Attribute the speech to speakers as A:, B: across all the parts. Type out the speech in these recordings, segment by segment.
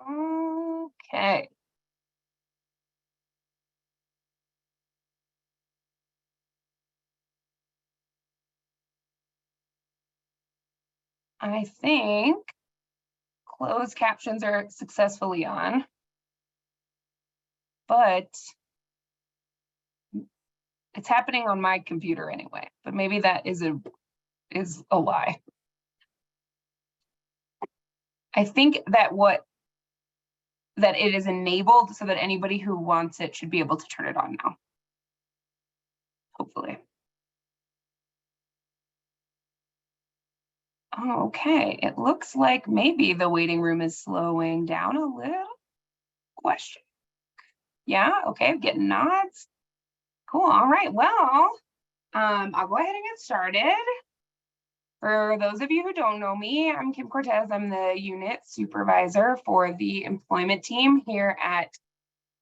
A: Okay. I think closed captions are successfully on, but it's happening on my computer anyway, but maybe that is a lie. I think that it is enabled so that anybody who wants it should be able to turn it on now. Hopefully. Okay, it looks like maybe the waiting room is slowing down a little. Question. Yeah, okay, getting nods. Cool, all right, well, I'll go ahead and get started. For those of you who don't know me, I'm Kim Cortez. I'm the unit supervisor for the employment team here at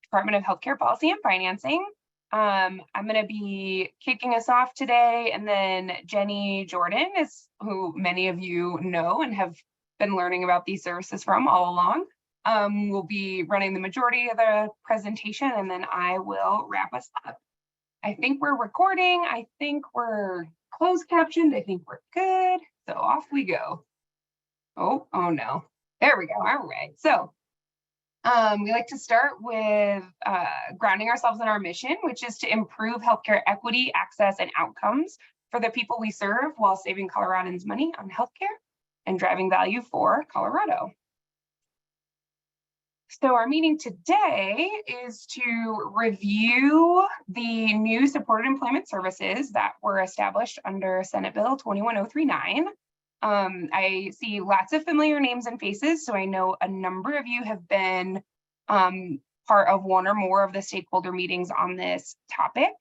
A: Department of Healthcare Policy and Financing. I'm going to be kicking us off today, and then Jenny Jordan is who many of you know and have been learning about these services from all along. Will be running the majority of the presentation, and then I will wrap us up. I think we're recording. I think we're closed captioned. I think we're good. So off we go. Oh no. There we go. All right. So we like to start with grounding ourselves in our mission, which is to improve healthcare equity, access, and outcomes for the people we serve while saving Coloradans money on healthcare and driving value for Colorado. So our meeting today is to review the new supported employment services that were established under Senate Bill 21039. I see lots of familiar names and faces, so I know a number of you have been part of one or more of the stakeholder meetings on this topic.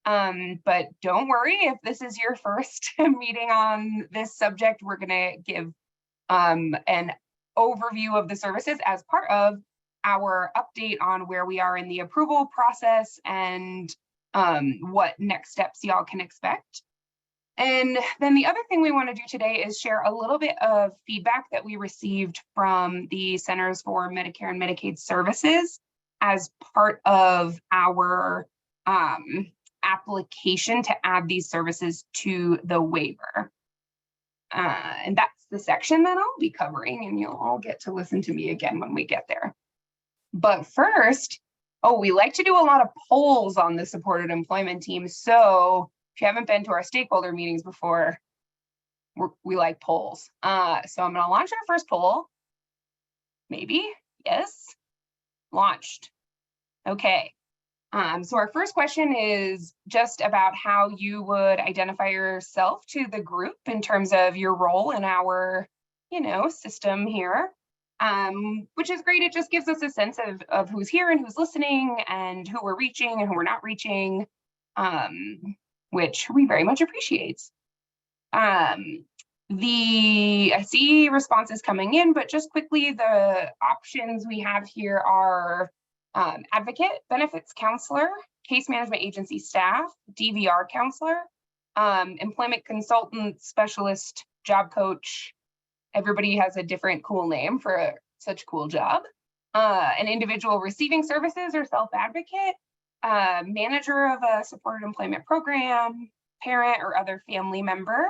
A: But don't worry, if this is your first meeting on this subject, we're going to give an overview of the services as part of our update on where we are in the approval process and what next steps y'all can expect. And then the other thing we want to do today is share a little bit of feedback that we received from the Centers for Medicare and Medicaid Services as part of our application to add these services to the waiver. And that's the section that I'll be covering, and you'll all get to listen to me again when we get there. But first, we like to do a lot of polls on the supported employment team. So if you haven't been to our stakeholder meetings before, we like polls. So I'm going to launch our first poll. Maybe, yes, launched. Okay. So our first question is just about how you would identify yourself to the group in terms of your role in our, system here. Which is great. It just gives us a sense of who's here and who's listening and who we're reaching and who we're not reaching, which we very much appreciate. I see responses coming in, but just quickly, the options we have here are advocate, benefits counselor, case management agency staff, DVR counselor, employment consultant, specialist, job coach. Everybody has a different cool name for such a cool job. An individual receiving services or self-advocate, manager of a supported employment program, parent or other family member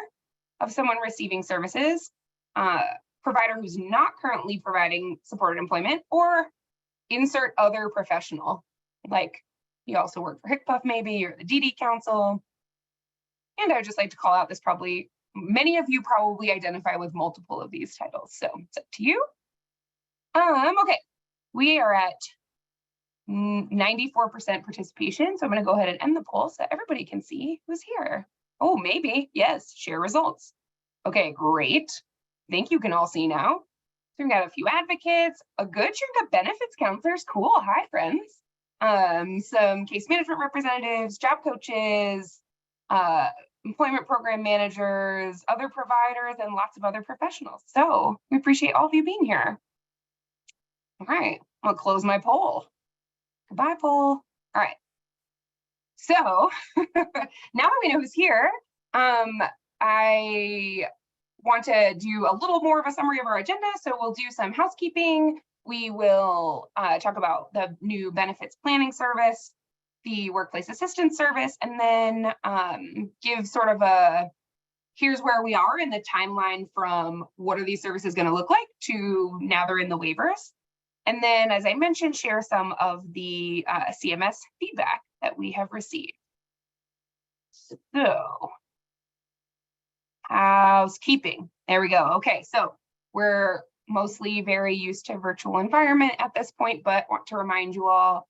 A: of someone receiving services, provider who's not currently providing supported employment, or insert other professional, like you also work for HCPF maybe, or the DD Council. And I would just like to call out this many of you probably identify with multiple of these titles, so it's up to you. Okay, we are at 94% participation, so I'm going to go ahead and end the poll so everybody can see who's here. Oh, maybe, yes, share results. Okay, great. I think you can all see now. So we've got a few advocates, a good chunk of benefits counselors. Cool, hi friends. Some case management representatives, job coaches, employment program managers, other providers, and lots of other professionals. So we appreciate all of you being here. All right, I'll close my poll. Goodbye, poll. All right. So now that we know who's here, I want to do a little more of a summary of our agenda. So we'll do some housekeeping. we will talk about the new benefits planning service, the workplace assistance service, and then give sort of a here's where we are in the timeline from what are these services going to look like to now they're in the waivers. And then, as I mentioned, share some of the CMS feedback that we have received. So, housekeeping. There we go. Okay, so we're mostly very used to virtual environment at this point, but want to remind you all,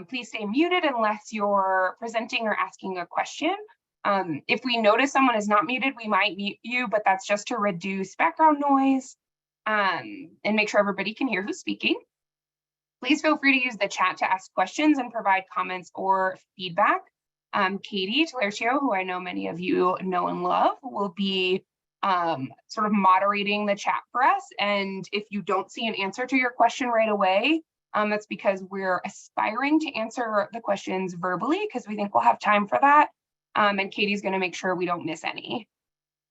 A: please stay muted unless you're presenting or asking a question. If we notice someone is not muted, we might mute you, but that's just to reduce background noise and make sure everybody can hear who's speaking. Please feel free to use the chat to ask questions and provide comments or feedback. Katie Talercio, who I know many of you know and love, will be sort of moderating the chat for us. And if you don't see an answer to your question right away, that's because we're aspiring to answer the questions verbally because we think we'll have time for that. And Katie's going to make sure we don't miss any.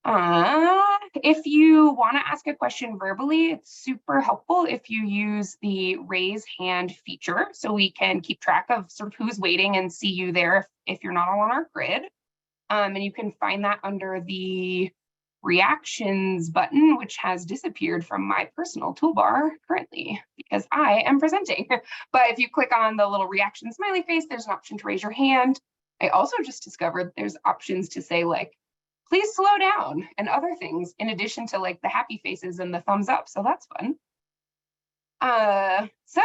A: If you want to ask a question verbally, it's super helpful if you use the raise hand feature so we can keep track of sort of who's waiting and see you there if you're not all on our grid. And you can find that under the reactions button, which has disappeared from my personal toolbar currently because I am presenting. But if you click on the little reaction smiley face, there's an option to raise your hand. I also just discovered there's options to say like, please slow down and other things in addition to like the happy faces and the thumbs up. So that's fun. So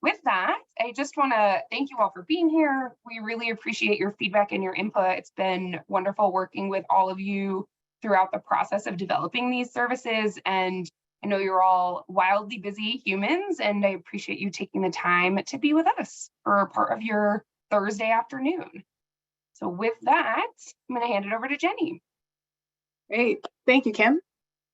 A: with that, I just want to thank you all for being here. We really appreciate your feedback and your input. It's been wonderful working with all of you throughout the process of developing these services. And I know you're all wildly busy humans, and I appreciate you taking the time to be with us for part of your Thursday afternoon. So with that, I'm going to hand it over to Jenny.
B: Great. Thank you, Kim.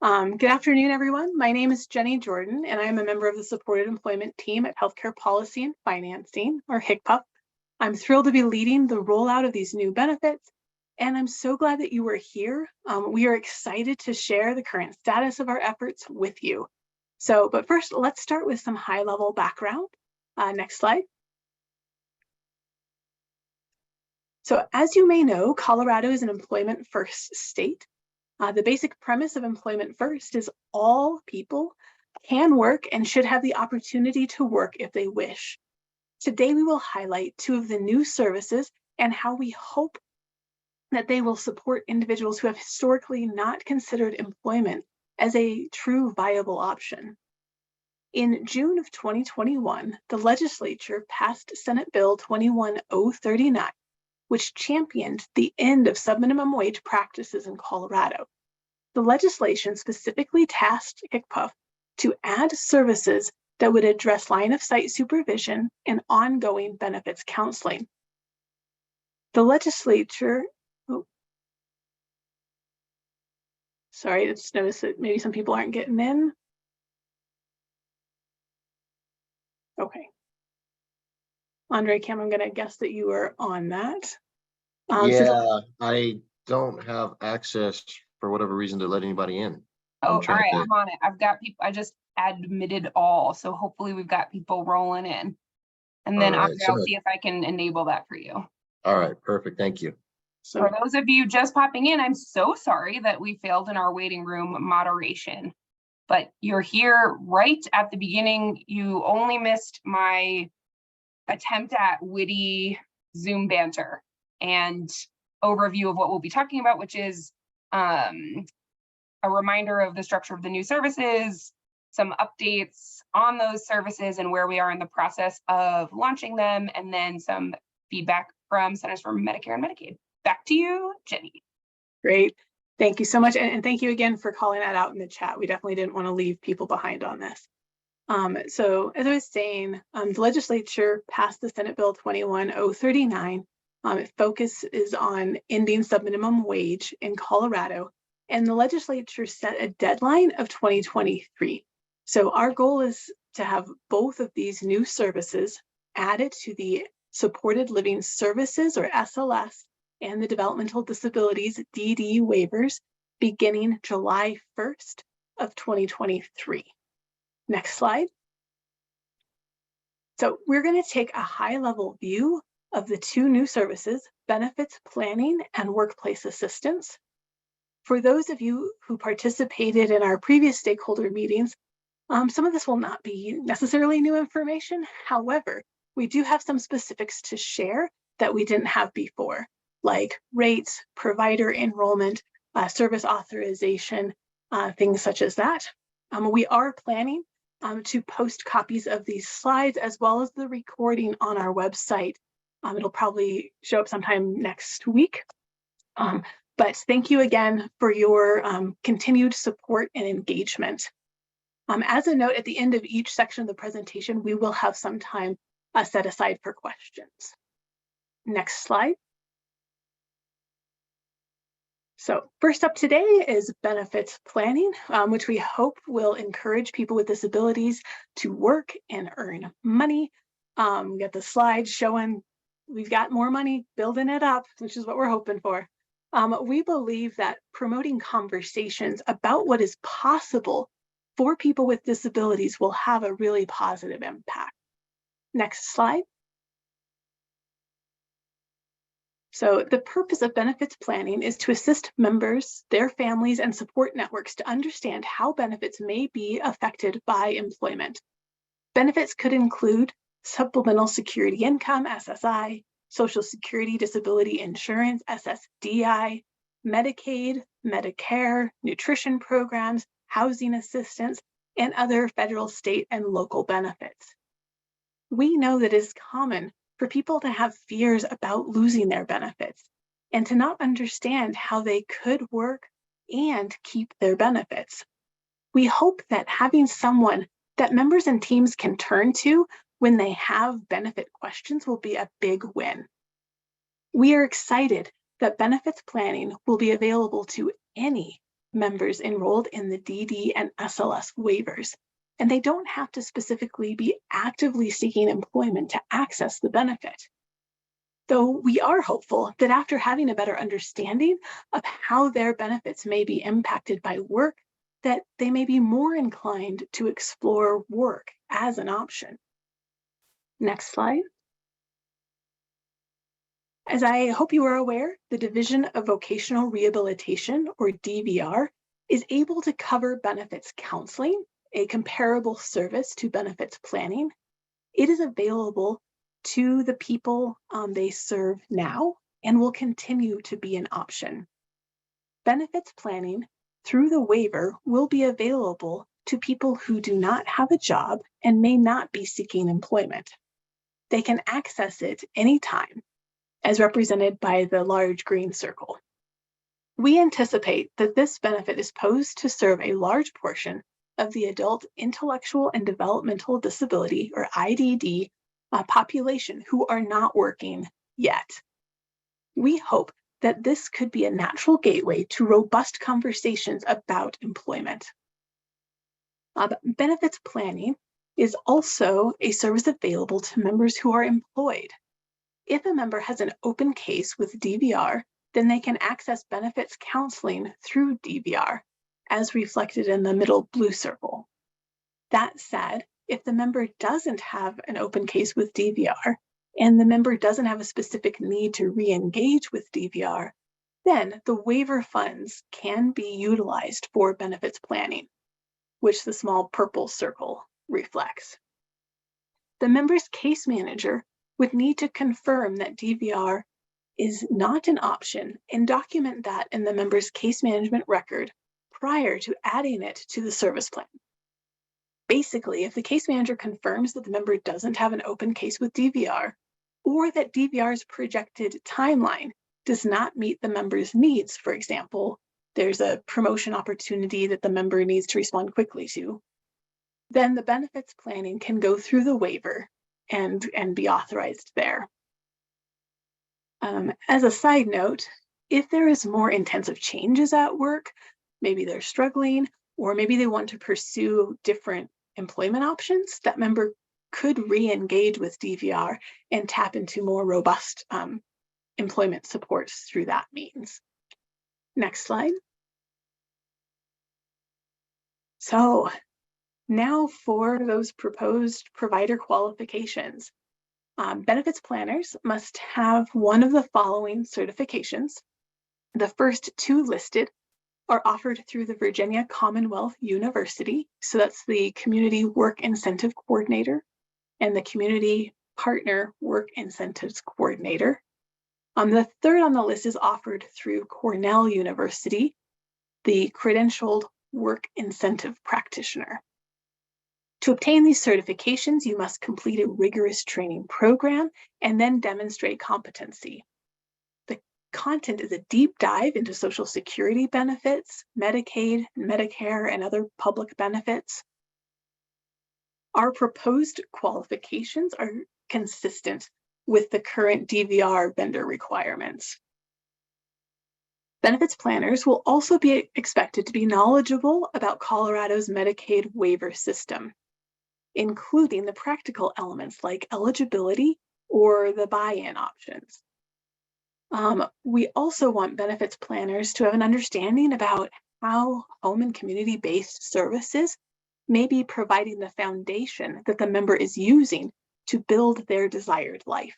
B: Good afternoon, everyone. My name is Jenny Jordan, and I am a member of the Supported Employment Team at Healthcare Policy and Financing, or HCPF. I'm thrilled to be leading the rollout of these new benefits, and I'm so glad that you were here. We are excited to share the current status of our efforts with you. But first, let's start with some high-level background. Next slide. So as you may know, Colorado is an employment first state. The basic premise of employment first is all people can work and should have the opportunity to work if they wish. Today, we will highlight two of the new services and how we hope that they will support individuals who have historically not considered employment as a true viable option. In June of 2021, the legislature passed Senate Bill 21039, which championed the end of subminimum wage practices in Colorado. The legislation specifically tasked HCPF to add services that would address line-of-sight supervision and ongoing benefits counseling. The legislature, sorry, I just noticed that maybe some people aren't getting in. Okay. Andre, Kim, I'm going to guess that you are on that.
C: Yeah, I don't have access for whatever reason to let anybody in.
A: Oh, all right, I'm on it. I've got people, I just admitted all, so hopefully we've got people rolling in. And then I'll see if I can enable that for you.
C: All right, perfect, thank you.
A: So for those of you just popping in, I'm so sorry that we failed in our waiting room moderation, but you're here right at the beginning. You only missed my attempt at witty Zoom banter and overview of what we'll be talking about, which is a reminder of the structure of the new services, some updates on those services and where we are in the process of launching them, and then some feedback from Centers for Medicare and Medicaid. Back to you, Jenny.
B: Great. Thank you so much. And thank you again for calling that out in the chat. We definitely didn't want to leave people behind on this. So as I was saying, the legislature passed the Senate Bill 21039. Its focus is on ending subminimum wage in Colorado, and the legislature set a deadline of 2023. So our goal is to have both of these new services added to the Supported Living Services, or SLS, and the Developmental Disabilities, DD waivers, beginning July 1st of 2023. Next slide. So we're going to take a high-level view of the two new services, benefits planning and workplace assistance. For those of you who participated in our previous stakeholder meetings, some of this will not be necessarily new information. However, we do have some specifics to share that we didn't have before, like rates, provider enrollment, service authorization, things such as that. We are planning to post copies of these slides as well as the recording on our website. It'll probably show up sometime next week. But thank you again for your continued support and engagement. As a note, at the end of each section of the presentation, we will have some time set aside for questions. Next slide. So first up today is benefits planning, which we hope will encourage people with disabilities to work and earn money. We got the slide showing we've got more money, building it up, which is what we're hoping for. We believe that promoting conversations about what is possible for people with disabilities will have a really positive impact. Next slide. So the purpose of benefits planning is to assist members, their families, and support networks to understand how benefits may be affected by employment. Benefits could include supplemental security income, SSI, Social Security Disability Insurance, SSDI, Medicaid, Medicare, nutrition programs, housing assistance, and other federal, state, and local benefits. We know that it is common for people to have fears about losing their benefits and to not understand how they could work and keep their benefits. We hope that having someone that members and teams can turn to when they have benefit questions will be a big win. We are excited that benefits planning will be available to any members enrolled in the DD and SLS waivers, and they don't have to specifically be actively seeking employment to access the benefit. Though we are hopeful that after having a better understanding of how their benefits may be impacted by work, that they may be more inclined to explore work as an option. Next slide. As I hope you are aware, the Division of Vocational Rehabilitation, or DVR, is able to cover benefits counseling, a comparable service to benefits planning. It is available to the people they serve now and will continue to be an option. Benefits planning through the waiver will be available to people who do not have a job and may not be seeking employment. They can access it anytime, as represented by the large green circle. We anticipate that this benefit is posed to serve a large portion of the adult intellectual and developmental disability, or IDD, population who are not working yet. We hope that this could be a natural gateway to robust conversations about employment. Benefits planning is also a service available to members who are employed. If a member has an open case with DVR, then they can access benefits counseling through DVR, as reflected in the middle blue circle. That said, if the member doesn't have an open case with DVR, and the member doesn't have a specific need to re-engage with DVR, then the waiver funds can be utilized for benefits planning, which the small purple circle reflects. The member's case manager would need to confirm that DVR is not an option and document that in the member's case management record prior to adding it to the service plan. Basically, if the case manager confirms that the member doesn't have an open case with DVR, or that DVR's projected timeline does not meet the member's needs, for example, there's a promotion opportunity that the member needs to respond quickly to, then the benefits planning can go through the waiver and be authorized there. As a side note, if there is more intensive changes at work, maybe they're struggling, or maybe they want to pursue different employment options, that member could re-engage with DVR and tap into more robust employment supports through that means. Next slide. So Now for those proposed provider qualifications. Benefits planners must have one of the following certifications. The first two listed are offered through the Virginia Commonwealth University. So that's the Community Work Incentive Coordinator and the Community Partner Work Incentives Coordinator. The third on the list is offered through Cornell University, the Credentialed Work Incentive Practitioner. To obtain these certifications, you must complete a rigorous training program and then demonstrate competency. The content is a deep dive into Social Security benefits, Medicaid, Medicare, and other public benefits. Our proposed qualifications are consistent with the current DVR vendor requirements. Benefits planners will also be expected to be knowledgeable about Colorado's Medicaid waiver system, including the practical elements like eligibility or the buy-in options. We also want benefits planners to have an understanding about how home and community-based services may be providing the foundation that the member is using to build their desired life.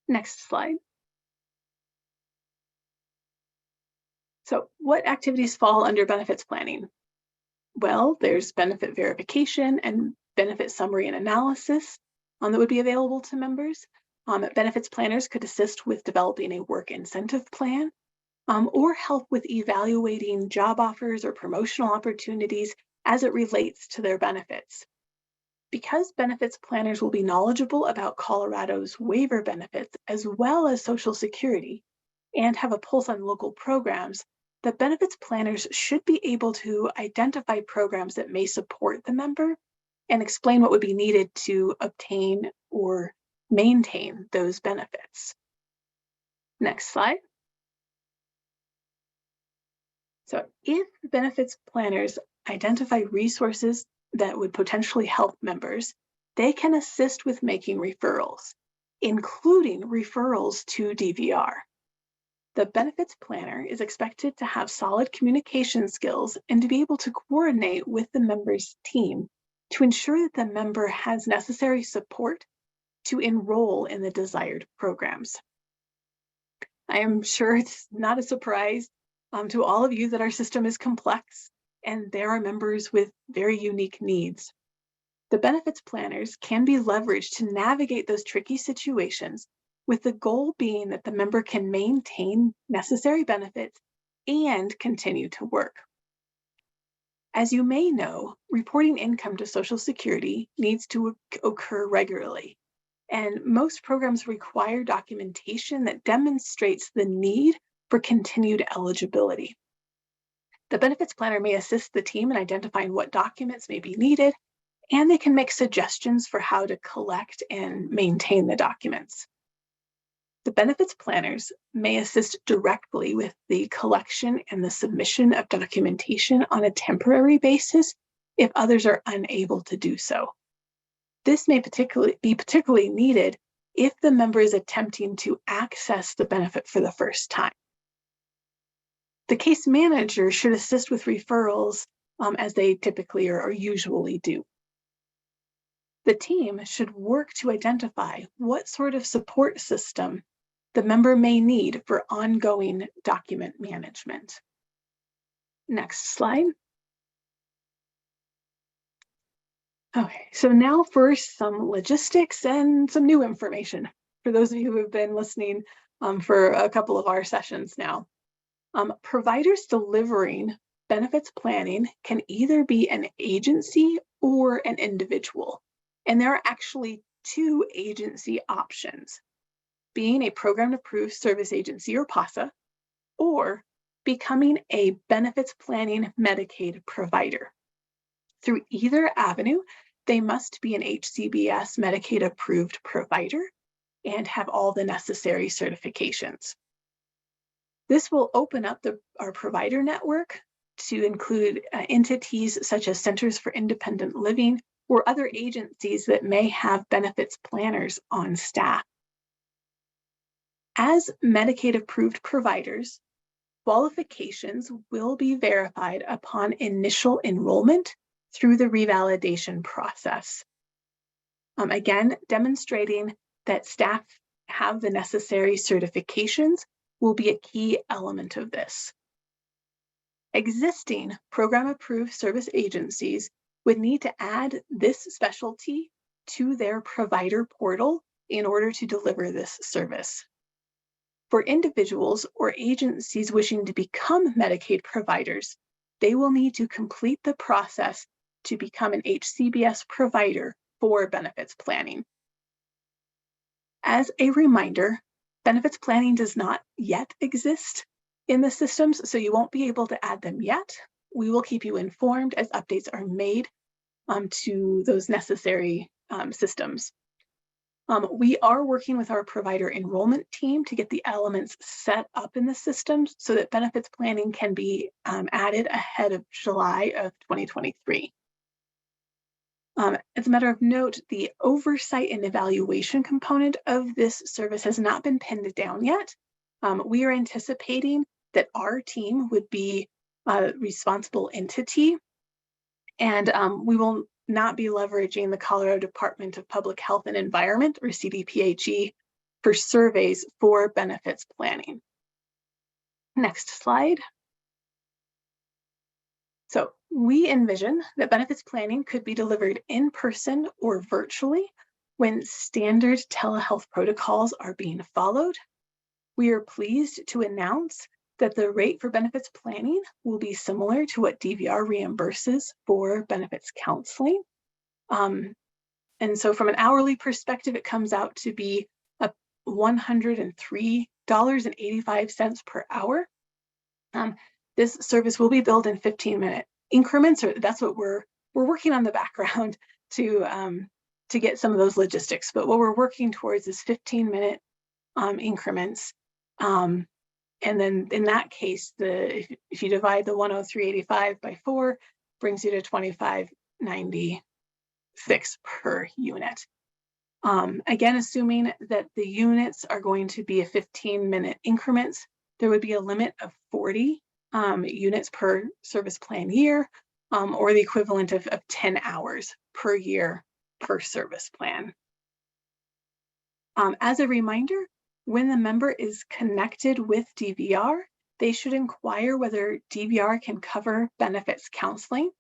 B: Next slide. So what activities fall under benefits planning? Well, there's benefit verification and benefit summary and analysis that would be available to members. Benefits planners could assist with developing a work incentive plan or help with evaluating job offers or promotional opportunities as it relates to their benefits. Because benefits planners will be knowledgeable about Colorado's waiver benefits as well as Social Security and have a pulse on local programs, the benefits planners should be able to identify programs that may support the member and explain what would be needed to obtain or maintain those benefits. Next slide. So if benefits planners identify resources that would potentially help members, they can assist with making referrals, including referrals to DVR. The benefits planner is expected to have solid communication skills and to be able to coordinate with the member's team to ensure that the member has necessary support to enroll in the desired programs. I am sure it's not a surprise to all of you that our system is complex and there are members with very unique needs. The benefits planners can be leveraged to navigate those tricky situations, with the goal being that the member can maintain necessary benefits and continue to work. As you may know, reporting income to Social Security needs to occur regularly, and most programs require documentation that demonstrates the need for continued eligibility. The benefits planner may assist the team in identifying what documents may be needed, and they can make suggestions for how to collect and maintain the documents. The benefits planners may assist directly with the collection and the submission of documentation on a temporary basis if others are unable to do so. This may be particularly needed if the member is attempting to access the benefit for the first time. The case manager should assist with referrals as they typically or usually do. The team should work to identify what sort of support system the member may need for ongoing document management. Next slide. Okay, so now for some logistics and some new information for those of you who have been listening for a couple of our sessions now. Providers delivering benefits planning can either be an agency or an individual, and there are actually two agency options: being a program approved service agency or PASA, or becoming a benefits planning Medicaid provider. Through either avenue, they must be an HCBS Medicaid approved provider and have all the necessary certifications. This will open up our provider network to include entities such as Centers for Independent Living or other agencies that may have benefits planners on staff. As Medicaid approved providers, qualifications will be verified upon initial enrollment through the revalidation process. Again, demonstrating that staff have the necessary certifications will be a key element of this. Existing program-approved service agencies would need to add this specialty to their provider portal in order to deliver this service. For individuals or agencies wishing to become Medicaid providers, they will need to complete the process to become an HCBS provider for benefits planning. As a reminder, benefits planning does not yet exist in the systems, so you won't be able to add them yet. We will keep you informed as updates are made to those necessary systems. We are working with our provider enrollment team to get the elements set up in the systems so that benefits planning can be added ahead of July of 2023. As a matter of note, the oversight and evaluation component of this service has not been pinned down yet. We are anticipating that our team would be a responsible entity, and we will not be leveraging the Colorado Department of Public Health and Environment, or CDPHE, for surveys for benefits planning. Next slide. So we envision that benefits planning could be delivered in person or virtually when standard telehealth protocols are being followed. We are pleased to announce that the rate for benefits planning will be similar to what DVR reimburses for benefits counseling. And so from an hourly perspective, it comes out to be $103.85 per hour. This service will be billed in 15-minute increments, or that's what we're working on the background to get some of those logistics. But what we're working towards is 15-minute increments. And then in that case, if you divide the 103.85 by 4, brings you to $25.96 per unit. Again, assuming that the units are going to be a 15-minute increments, there would be a limit of 40 units per service plan year, or the equivalent of 10 hours per year per service plan. As a reminder, when the member is connected with DVR, they should inquire whether DVR can cover benefits counseling.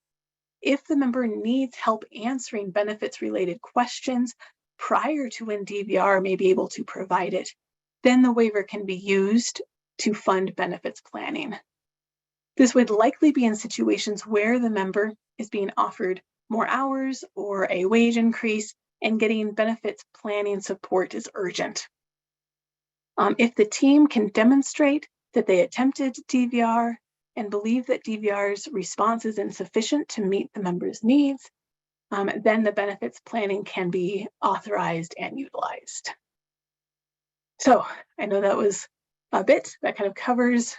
B: If the member needs help answering benefits-related questions prior to when DVR may be able to provide it, then the waiver can be used to fund benefits planning. This would likely be in situations where the member is being offered more hours or a wage increase, and getting benefits planning support is urgent. If the team can demonstrate that they attempted DVR and believe that DVR's response is insufficient to meet the member's needs, then the benefits planning can be authorized and utilized. So I know that was a bit that kind of covers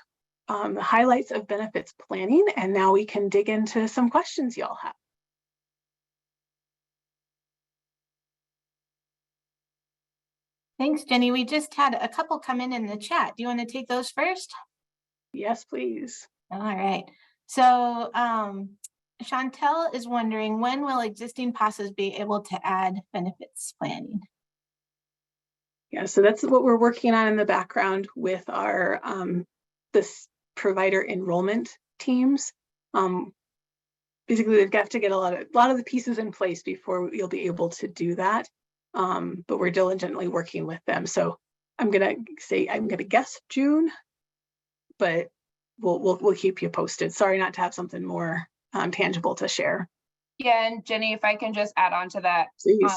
B: the highlights of benefits planning, and now we can dig into some questions y'all have.
D: Thanks, Jenny. We just had a couple come in the chat. Do you want to take those first?
B: Yes, please.
D: All right. So Chantel is wondering, when will existing PASAs be able to add benefits planning?
B: Yeah, so that's what we're working on in the background with our this provider enrollment teams. Basically, they've got to get a lot of the pieces in place before you'll be able to do that. But we're diligently working with them. So I'm gonna guess June, but we'll keep you posted. Sorry not to have something more tangible to share.
A: Yeah, and Jenny, if I can just add on to that.
B: Please.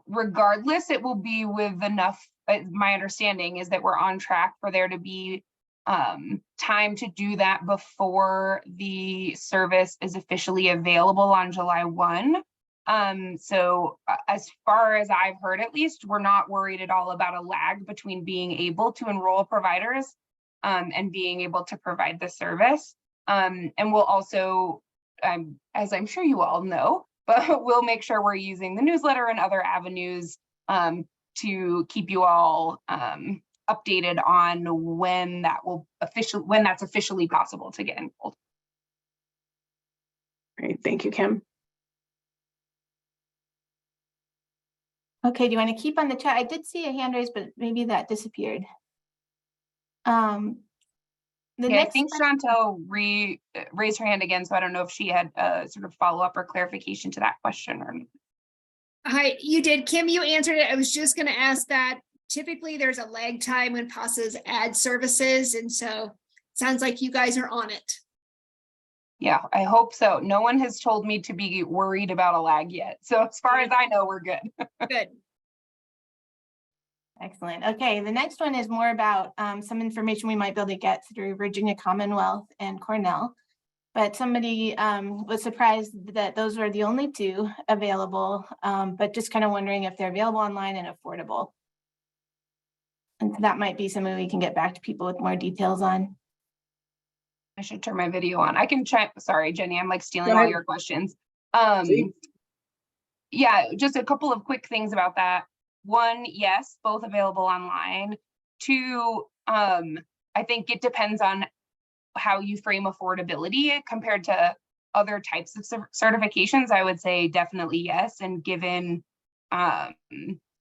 A: Regardless, it will be with enough, my understanding is that we're on track for there to be time to do that before the service is officially available on July 1. So as far as I've heard, at least, we're not worried at all about a lag between being able to enroll providers and being able to provide the service. And we'll also, as I'm sure you all know, but we'll make sure we're using the newsletter and other avenues to keep you all updated on when that's officially possible to get enrolled.
B: Great, thank you, Kim.
D: Okay, do you want to keep on the chat? I did see a hand raised, but maybe that disappeared. The
A: Yeah, I
D: next
A: think Chantel raised her hand again, so I don't know if she had a sort of follow-up or clarification to that question or.
E: Hi, you did. Kim, you answered it. I was just going to ask that. Typically, there's a lag time when PASAs add services, and so it sounds like you guys are on it.
A: Yeah, I hope so. No one has told me to be worried about a lag yet. So as far as I know, we're good.
E: Good.
D: Excellent. Okay, the next one is more about some information we might be able to get through Virginia Commonwealth and Cornell. But somebody was surprised that those were the only two available, but just kind of wondering if they're available online and affordable. And so that might be something we can get back to people with more details on.
A: I should turn my video on. I can check. Sorry, Jenny, I'm like stealing
B: Go
A: all
B: ahead.
A: your questions.
B: Please.
A: Yeah, just a couple of quick things about that. One, yes, both available online. Two, I think it depends on how you frame affordability compared to other types of certifications. I would say definitely yes. And given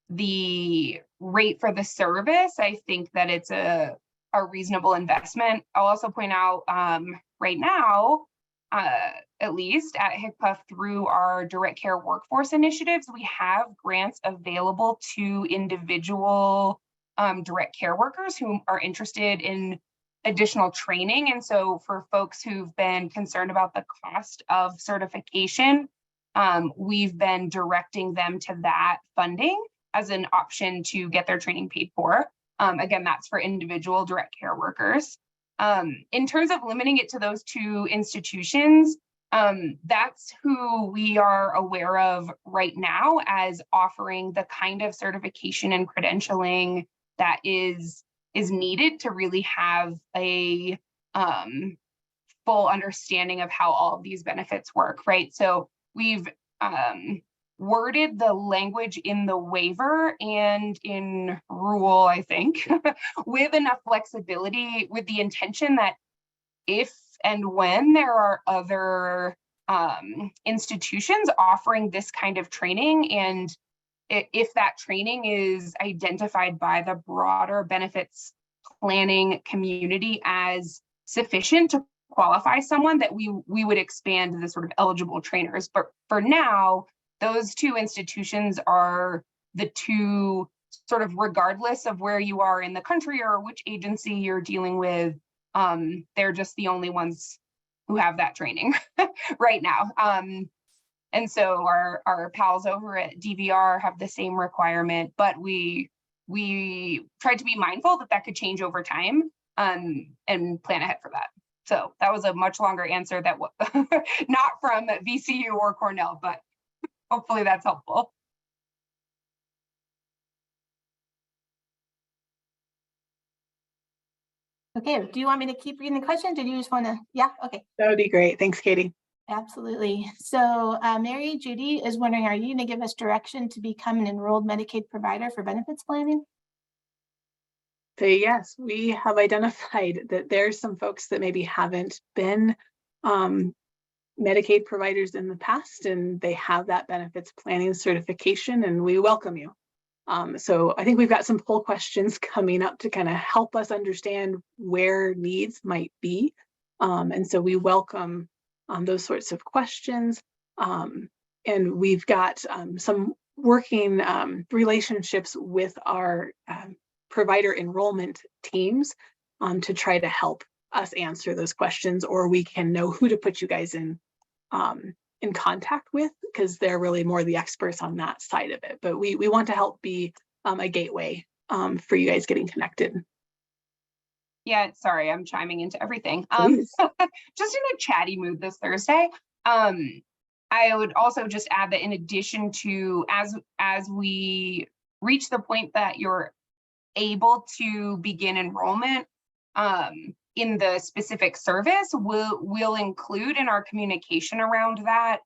A: the rate for the service, I think that it's a reasonable investment. I'll also point out right now, at least at HCPF through our direct care workforce initiatives, we have grants available to individual direct care workers who are interested in additional training. And so for folks who've been concerned about the cost of certification, we've been directing them to that funding as an option to get their training paid for. Again, that's for individual direct care workers. In terms of limiting it to those two institutions, that's who we are aware of right now as offering the kind of certification and credentialing that is needed to really have a full understanding of how all of these benefits work, right? So we've worded the language in the waiver and in rule, I think, with enough flexibility, with the intention that if and when there are other institutions offering this kind of training, and if that training is identified by the broader benefits planning community as sufficient to qualify someone, that we would expand the sort of eligible trainers. But for now, those two institutions are the two sort of, regardless of where you are in the country or which agency you're dealing with, they're just the only ones who have that training right now. And so our pals over at DVR have the same requirement, but we tried to be mindful that that could change over time, and plan ahead for that. So that was a much longer answer that not from VCU or Cornell, but hopefully that's helpful.
D: Okay, do you want me to keep reading the questions, or do you just want to? Yeah, okay.
B: That would be great. Thanks, Katie.
D: Absolutely. So Mary Judy is wondering, are you going to give us direction to become an enrolled Medicaid provider for benefits planning?
B: So yes, we have identified that there's some folks that maybe haven't been Medicaid providers in the past, and they have that benefits planning certification, and we welcome you. So I think we've got some poll questions coming up to kind of help us understand where needs might be. And so we welcome those sorts of questions. And we've got some working relationships with our provider enrollment teams to try to help us answer those questions, or we can know who to put you guys in contact with, because they're really more the experts on that side of it. But we want to help be a gateway for you guys getting connected.
A: Yeah, sorry, I'm chiming into everything. Just in a chatty mood this Thursday. I would also just add that in addition to, as we reach the point that you're able to begin enrollment in the specific service, we'll include in our communication around that,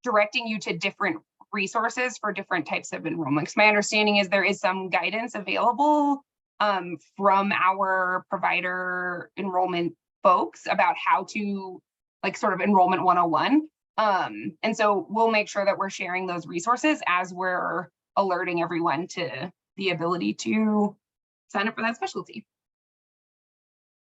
A: directing you to different resources for different types of enrollment. Because my understanding is there is some guidance available from our provider enrollment folks about how to like sort of enrollment 101. And so we'll make sure that we're sharing those resources as we're alerting everyone to the ability to sign up for that specialty.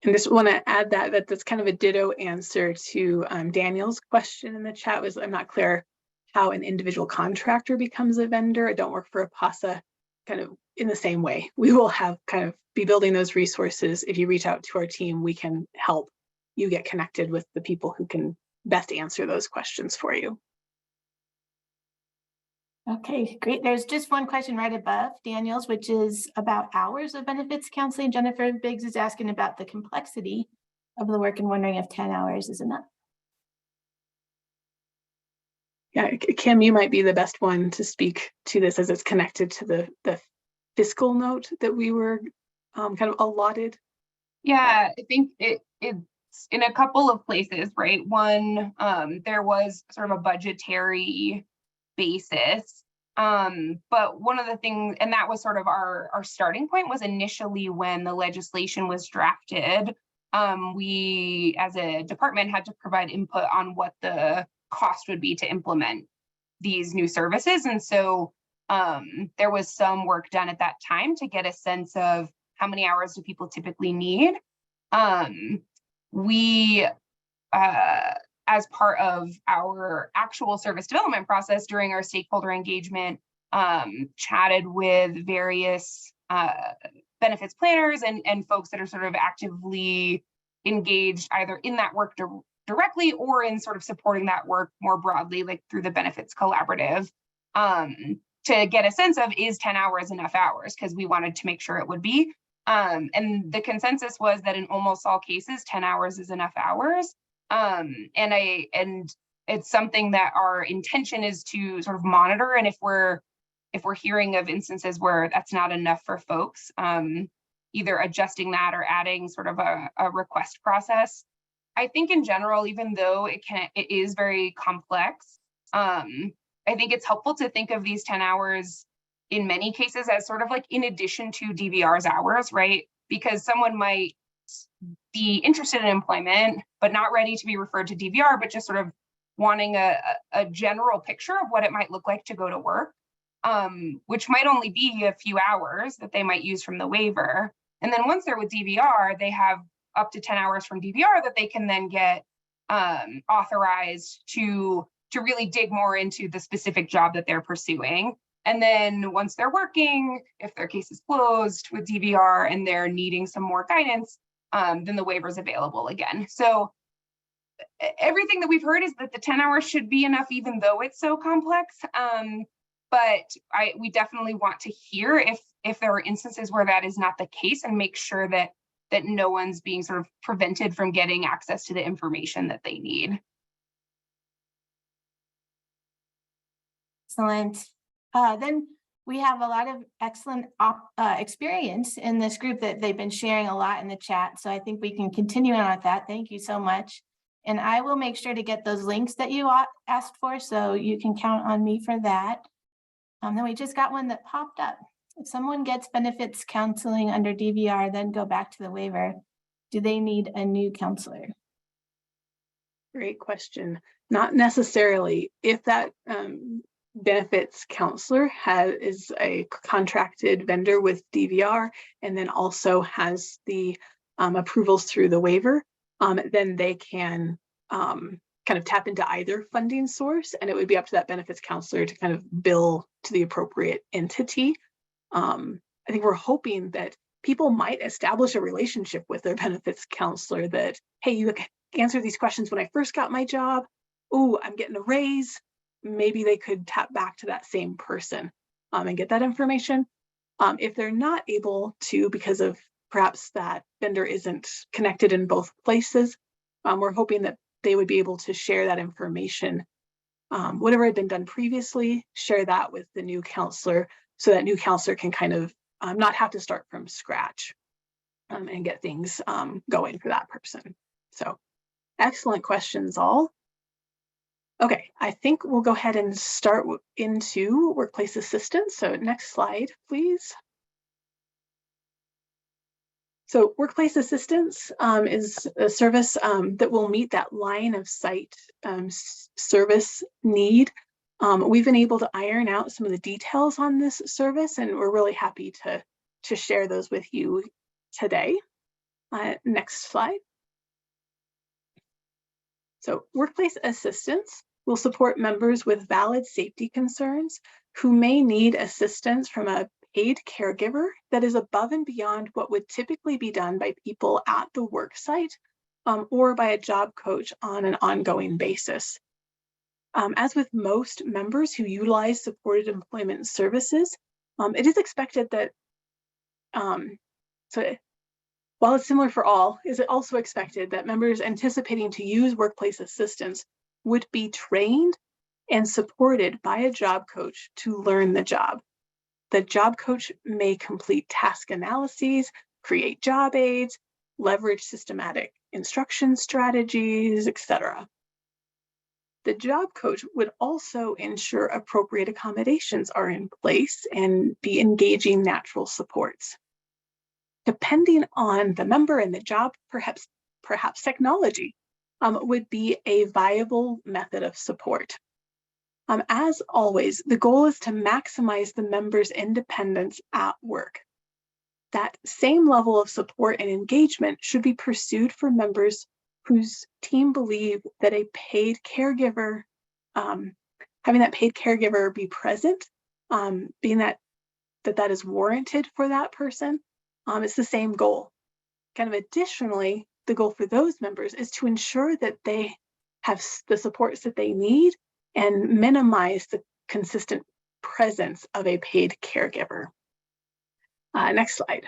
B: And just want to add that that's kind of a ditto answer to Daniel's question in the chat. Was I'm not clear how an individual contractor becomes a vendor. I don't work for a PASA. Kind of in the same way, we will have kind of be building those resources. If you reach out to our team, we can help you get connected with the people who can best answer those questions for you.
D: Okay, great. There's just one question right above Daniel's, which is about hours of benefits counseling. Jennifer Biggs is asking about the complexity of the work and wondering if 10 hours is enough.
B: Yeah, Kim, you might be the best one to speak to this as it's connected to the fiscal note that we were kind of allotted.
A: Yeah, I think it's in a couple of places, right? One, there was sort of a budgetary basis. But one of the things, and that was sort of our starting point, was initially when the legislation was drafted, we as a department had to provide input on what the cost would be to implement these new services. And so there was some work done at that time to get a sense of how many hours do people typically need. We, as part of our actual service development process during our stakeholder engagement, chatted with various benefits planners and folks that are sort of actively engaged either in that work directly or in sort of supporting that work more broadly, like through the benefits collaborative, to get a sense of, is 10 hours enough hours? Because we wanted to make sure it would be. And the consensus was that in almost all cases, 10 hours is enough hours. And it's something that our intention is to sort of monitor. And if we're hearing of instances where that's not enough for folks, either adjusting that or adding sort of a request process. I think in general, even though it is very complex, I think it's helpful to think of these 10 hours in many cases as sort of like in addition to DVR's hours, right? Because someone might be interested in employment, but not ready to be referred to DVR, but just sort of wanting a general picture of what it might look like to go to work, which might only be a few hours that they might use from the waiver. And then once they're with DVR, they have up to 10 hours from DVR that they can then get authorized to really dig more into the specific job that they're pursuing. And then once they're working, if their case is closed with DVR and they're needing some more guidance, then the waiver is available again. So everything that we've heard is that the 10 hours should be enough, even though it's so complex. But we definitely want to hear if there are instances where that is not the case, and make sure that no one's being sort of prevented from getting access to the information that they need.
D: Excellent. Then we have a lot of excellent experience in this group that they've been sharing a lot in the chat. So I think we can continue on with that. Thank you so much. And I will make sure to get those links that you asked for, so you can count on me for that. Then we just got one that popped up. If someone gets benefits counseling under DVR, then go back to the waiver, do they need a new counselor?
B: Great question. Not necessarily. If that benefits counselor is a contracted vendor with DVR and then also has the approvals through the waiver, then they can kind of tap into either funding source, and it would be up to that benefits counselor to kind of bill to the appropriate entity. I think we're hoping that people might establish a relationship with their benefits counselor that, hey, you answered these questions when I first got my job. Oh, I'm getting a raise. Maybe they could tap back to that same person and get that information. If they're not able to, because of perhaps that vendor isn't connected in both places, we're hoping that they would be able to share that information. Whatever had been done previously, share that with the new counselor, so that new counselor can kind of not have to start from scratch and get things going for that person. So excellent questions all. Okay, I think we'll go ahead and start into workplace assistance. So next slide, please. So workplace assistance is a service that will meet that line of sight service need. We've been able to iron out some of the details on this service, and we're really happy to share those with you today. Next slide. So workplace assistance will support members with valid safety concerns who may need assistance from a paid caregiver that is above and beyond what would typically be done by people at the work site or by a job coach on an ongoing basis. As with most members who utilize supported employment services, it is expected that, while it's similar for all, is it also expected that members anticipating to use workplace assistance would be trained and supported by a job coach to learn the job. The job coach may complete task analyses, create job aids, leverage systematic instruction strategies, etc. The job coach would also ensure appropriate accommodations are in place and be engaging natural supports. Depending on the member and the job, perhaps technology would be a viable method of support. As always, the goal is to maximize the member's independence at work. That same level of support and engagement should be pursued for members whose team believe that a paid caregiver, having that paid caregiver be present, being that is warranted for that person, it's the same goal. Kind of additionally, the goal for those members is to ensure that they have the supports that they need and minimize the consistent presence of a paid caregiver. Next slide.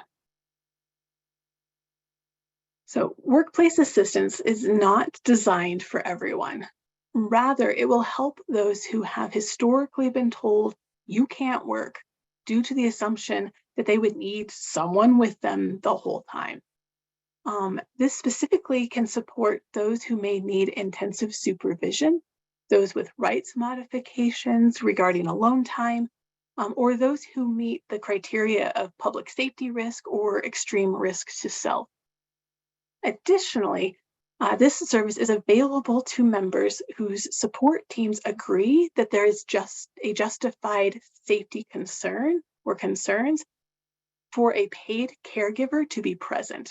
B: So workplace assistance is not designed for everyone. Rather, it will help those who have historically been told you can't work due to the assumption that they would need someone with them the whole time. This specifically can support those who may need intensive supervision, those with rights modifications regarding alone time, or those who meet the criteria of public safety risk or extreme risk to self. Additionally, this service is available to members whose support teams agree that there is just a justified safety concern or concerns for a paid caregiver to be present,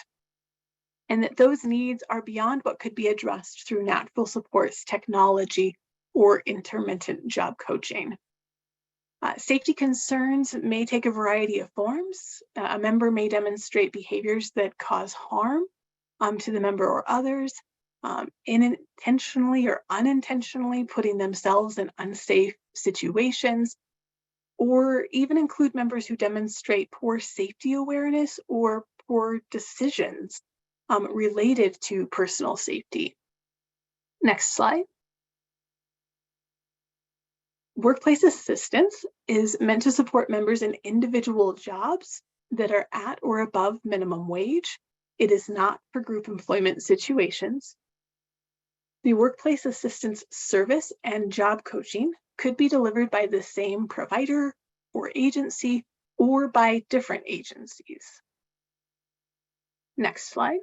B: and that those needs are beyond what could be addressed through natural supports, technology, or intermittent job coaching. Safety concerns may take a variety of forms. A member may demonstrate behaviors that cause harm to the member or others, intentionally or unintentionally putting themselves in unsafe situations, or even include members who demonstrate poor safety awareness or poor decisions related to personal safety. Next slide. Workplace assistance is meant to support members in individual jobs that are at or above minimum wage. It is not for group employment situations. The workplace assistance service and job coaching could be delivered by the same provider or agency or by different agencies. Next slide.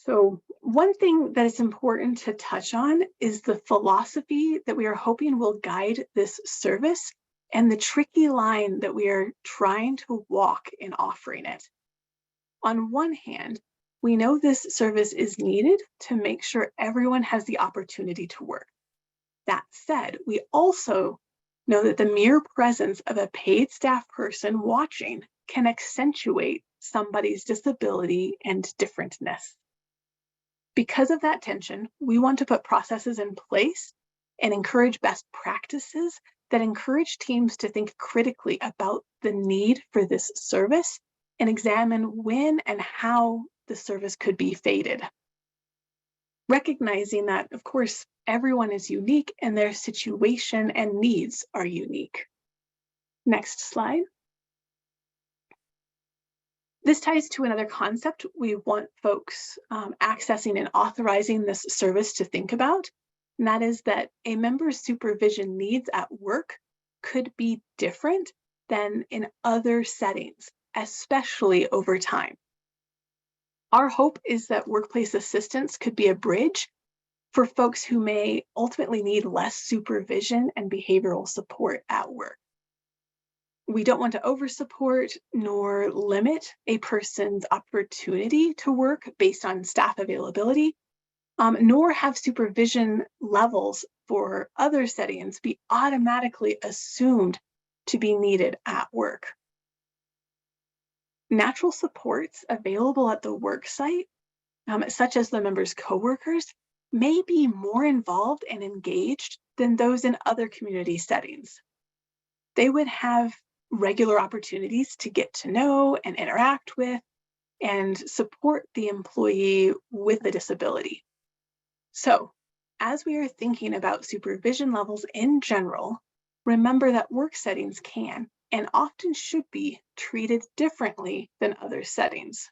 B: So one thing that is important to touch on is the philosophy that we are hoping will guide this service and the tricky line that we are trying to walk in offering it. On one hand, we know this service is needed to make sure everyone has the opportunity to work. That said, we also know that the mere presence of a paid staff person watching can accentuate somebody's disability and differentness. Because of that tension, we want to put processes in place and encourage best practices that encourage teams to think critically about the need for this service and examine when and how the service could be faded. Recognizing that, of course, everyone is unique and their situation and needs are unique. Next slide. This ties to another concept we want folks accessing and authorizing this service to think about, and that is that a member's supervision needs at work could be different than in other settings, especially over time. Our hope is that workplace assistance could be a bridge for folks who may ultimately need less supervision and behavioral support at work. We don't want to oversupport nor limit a person's opportunity to work based on staff availability, nor have supervision levels for other settings be automatically assumed to be needed at work. Natural supports available at the work site, such as the member's coworkers, may be more involved and engaged than those in other community settings. They would have regular opportunities to get to know and interact with and support the employee with a disability. So, as we are thinking about supervision levels in general, remember that work settings can and often should be treated differently than other settings.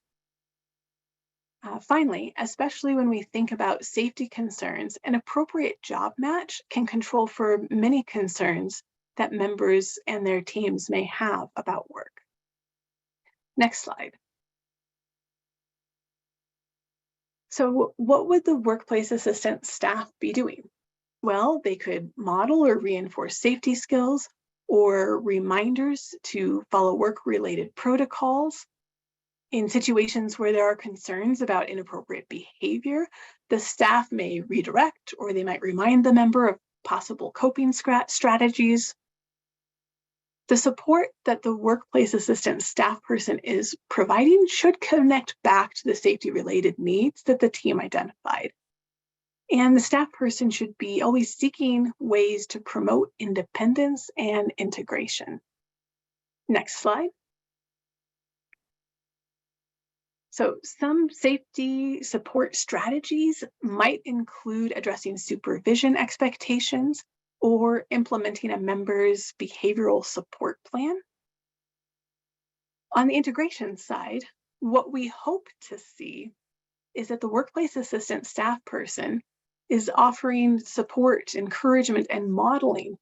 B: Finally, especially when we think about safety concerns, an appropriate job match can control for many concerns that members and their teams may have about work. Next slide. So what would the workplace assistant staff be doing? Well, they could model or reinforce safety skills or reminders to follow work-related protocols. In situations where there are concerns about inappropriate behavior, the staff may redirect or they might remind the member of possible coping strategies. The support that the workplace assistant staff person is providing should connect back to the safety-related needs that the team identified. And the staff person should be always seeking ways to promote independence and integration. Next slide. So some safety support strategies might include addressing supervision expectations or implementing a member's behavioral support plan. On the integration side, what we hope to see is that the workplace assistant staff person is offering support, encouragement, and modeling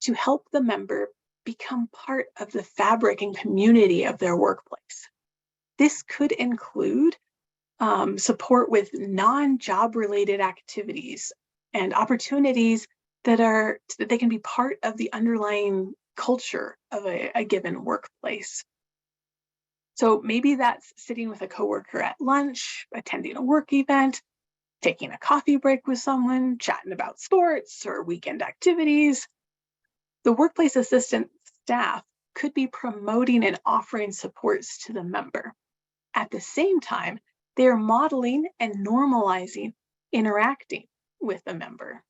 B: to help the member become part of the fabric and community of their workplace. This could include support with non-job related activities and opportunities that they can be part of the underlying culture of a given workplace. So maybe that's sitting with a coworker at lunch, attending a work event, taking a coffee break with someone, chatting about sports or weekend activities. The workplace assistant staff could be promoting and offering supports to the member. At the same time, they are modeling and normalizing interacting with the member.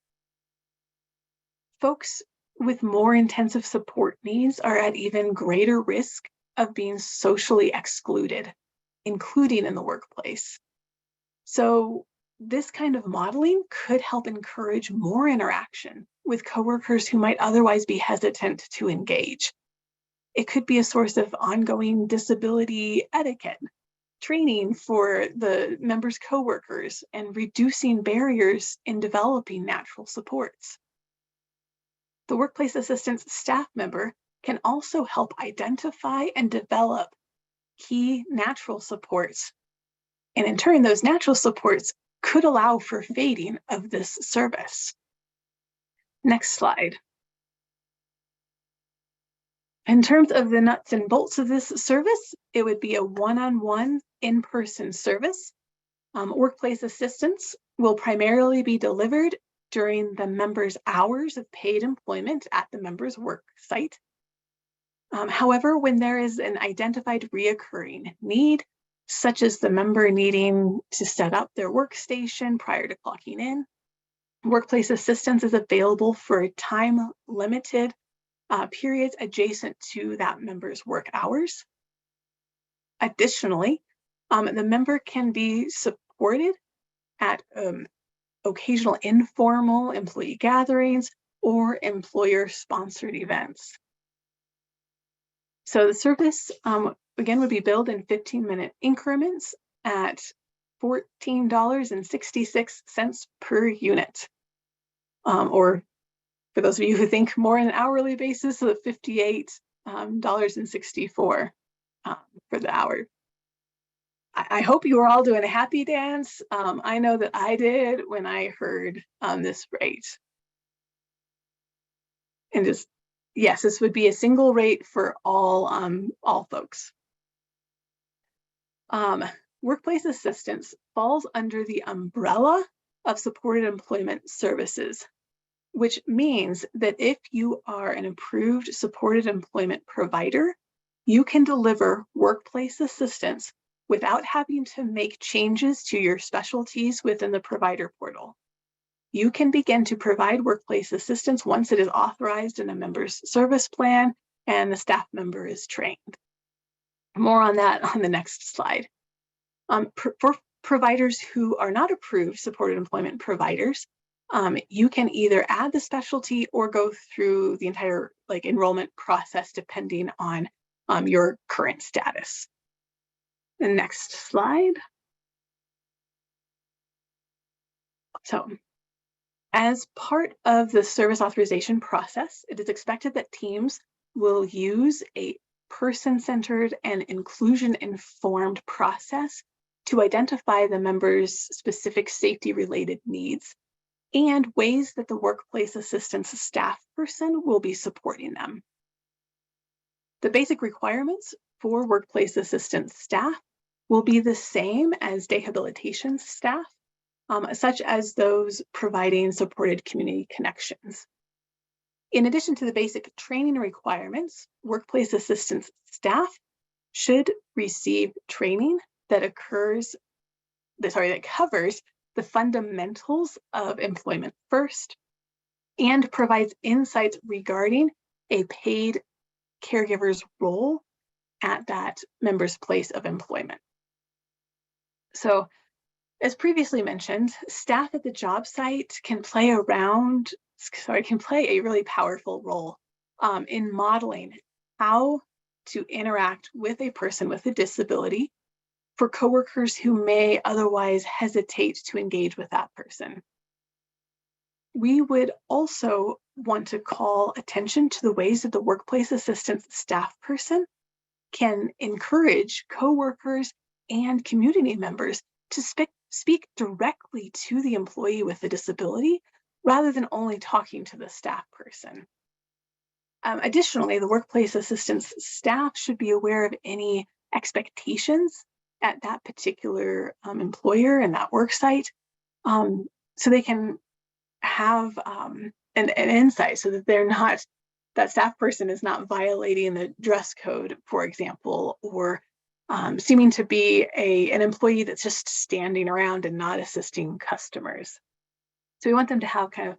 B: Folks with more intensive support needs are at even greater risk of being socially excluded, including in the workplace. So this kind of modeling could help encourage more interaction with coworkers who might otherwise be hesitant to engage. It could be a source of ongoing disability etiquette, training for the members' coworkers, and reducing barriers in developing natural supports. The workplace assistance staff member can also help identify and develop key natural supports. And in turn, those natural supports could allow for fading of this service. Next slide. In terms of the nuts and bolts of this service, it would be a one-on-one in-person service. Workplace assistance will primarily be delivered during the member's hours of paid employment at the member's work site. However, when there is an identified reoccurring need, such as the member needing to set up their workstation prior to clocking in, workplace assistance is available for time-limited periods adjacent to that member's work hours. Additionally, the member can be supported at occasional informal employee gatherings or employer-sponsored events. So the service, again, would be billed in 15-minute increments at $14.66 per unit, or for those of you who think more on an hourly basis, of $58.64. for the hour. I hope you are all doing a happy dance. I know that I did when I heard this rate. And just, yes, this would be a single rate for all folks. Workplace assistance falls under the umbrella of supported employment services, which means that if you are an approved supported employment provider, you can deliver workplace assistance without having to make changes to your specialties within the provider portal. You can begin to provide workplace assistance once it is authorized in a member's service plan and the staff member is trained. More on that on the next slide. For providers who are not approved supported employment providers, you can either add the specialty or go through the entire enrollment process depending on your current status. The next slide. So, as part of the service authorization process, it is expected that teams will use a person-centered and inclusion-informed process to identify the member's specific safety-related needs and ways that the workplace assistance staff person will be supporting them. The basic requirements for workplace assistance staff will be the same as rehabilitation staff, such as those providing supported community connections. In addition to the basic training requirements, workplace assistance staff should receive training that covers the fundamentals of employment first and provides insights regarding a paid caregiver's role at that member's place of employment. So, as previously mentioned, staff at the job site can play a really powerful role in modeling how to interact with a person with a disability for coworkers who may otherwise hesitate to engage with that person. We would also want to call attention to the ways that the workplace assistance staff person can encourage coworkers and community members to speak directly to the employee with the disability rather than only talking to the staff person. Additionally, the workplace assistance staff should be aware of any expectations at that particular employer and that work site, so they can have an insight so that that staff person is not violating the dress code, for example, or seeming to be an employee that's just standing around and not assisting customers. So we want them to have kind of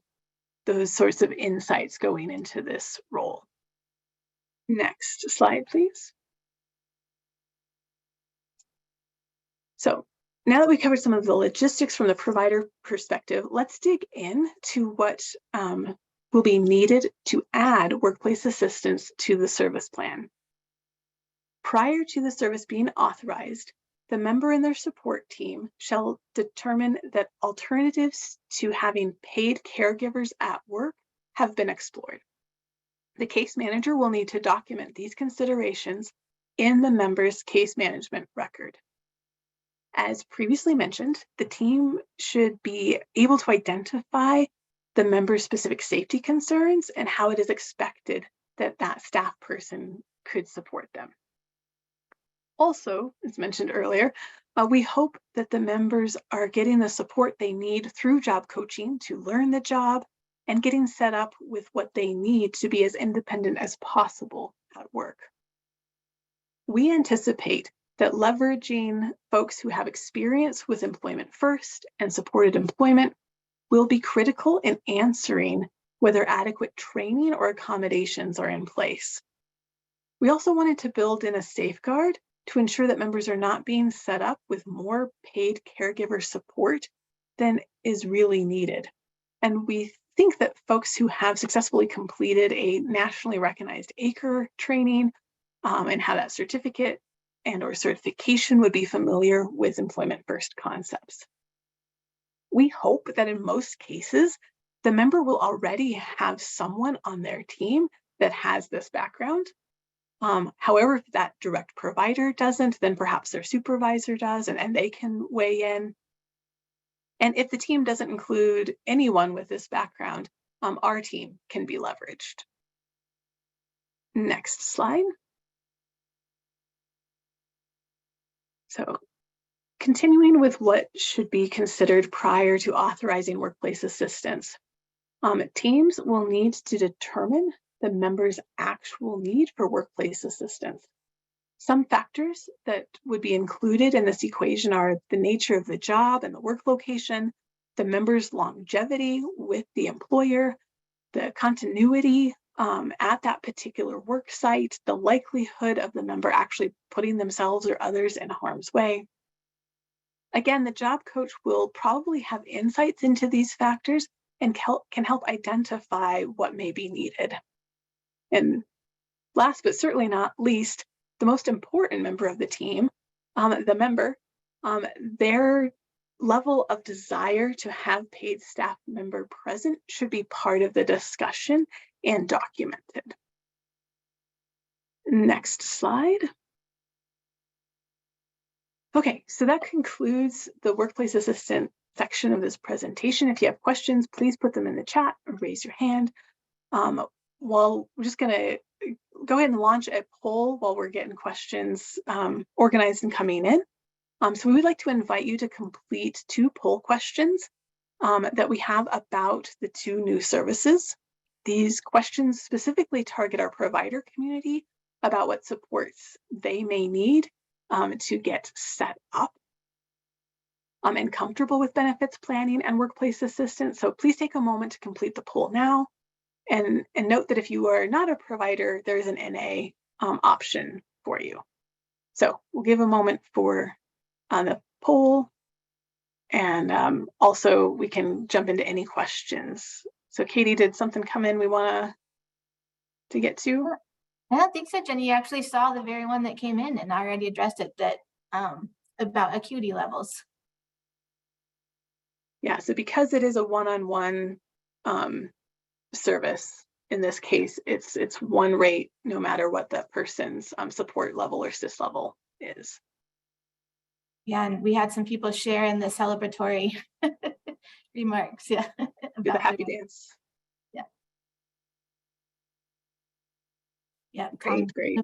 B: those sorts of insights going into this role. Next slide, please. So now that we covered some of the logistics from the provider perspective, let's dig in to what will be needed to add workplace assistance to the service plan. Prior to the service being authorized, the member and their support team shall determine that alternatives to having paid caregivers at work have been explored. The case manager will need to document these considerations in the member's case management record. As previously mentioned, the team should be able to identify the member's specific safety concerns and how it is expected that that staff person could support them. Also, as mentioned earlier, we hope that the members are getting the support they need through job coaching to learn the job and getting set up with what they need to be as independent as possible at work. We anticipate that leveraging folks who have experience with employment first and supported employment will be critical in answering whether adequate training or accommodations are in place. We also wanted to build in a safeguard to ensure that members are not being set up with more paid caregiver support than is really needed. And we think that folks who have successfully completed a nationally recognized ACRE training and have that certificate and/or certification would be familiar with employment first concepts. We hope that in most cases, the member will already have someone on their team that has this background. However, if that direct provider doesn't, then perhaps their supervisor does, and they can weigh in. And if the team doesn't include anyone with this background, our team can be leveraged. Next slide. So continuing with what should be considered prior to authorizing workplace assistance, teams will need to determine the member's actual need for workplace assistance. Some factors that would be included in this equation are the nature of the job and the work location, the member's longevity with the employer, the continuity at that particular work site, the likelihood of the member actually putting themselves or others in harm's way. Again, the job coach will probably have insights into these factors and can help identify what may be needed. And last but certainly not least, the most important member of the team, the member, their level of desire to have paid staff member present should be part of the discussion and documented. Next slide. Okay, so that concludes the workplace assistant section of this presentation. If you have questions, please put them in the chat or raise your hand. Well, we're just gonna go ahead and launch a poll while we're getting questions organized and coming in. So we would like to invite you to complete 2 poll questions that we have about the 2 new services. These questions specifically target our provider community about what supports they may need to get set up and comfortable with benefits planning and workplace assistance. So please take a moment to complete the poll now. And note that if you are not a provider, there's an NA option for you. So we'll give a moment for the poll, and also we can jump into any questions. So Katie, did something come in we want to get to?
D: I don't think so, Jenny. You actually saw the very one that came in and already addressed it, that about acuity levels.
B: Yeah, so because it is a one-on-one service, in this case, it's one rate no matter what that person's support level or SIS level is.
D: Yeah, and we had some people share in the celebratory remarks. Yeah,
B: Do the happy dance.
D: Yeah. Yeah,
B: Great, great.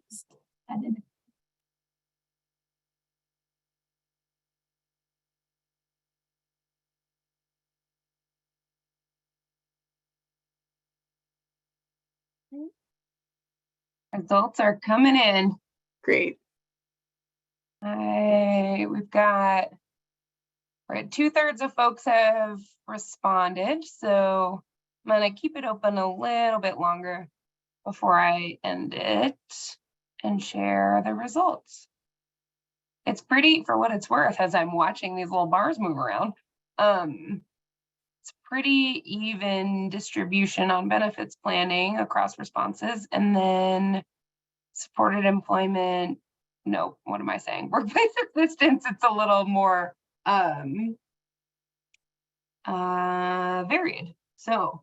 A: Results are coming in.
B: Great.
A: We've got, we're at 2/3 of folks have responded, so I'm gonna keep it open a little bit longer before I end it and share the results. It's pretty, for what it's worth, as I'm watching these little bars move around. It's pretty even distribution on benefits planning across responses, and then supported employment, no, what am I saying? Workplace assistance, it's a little more varied. So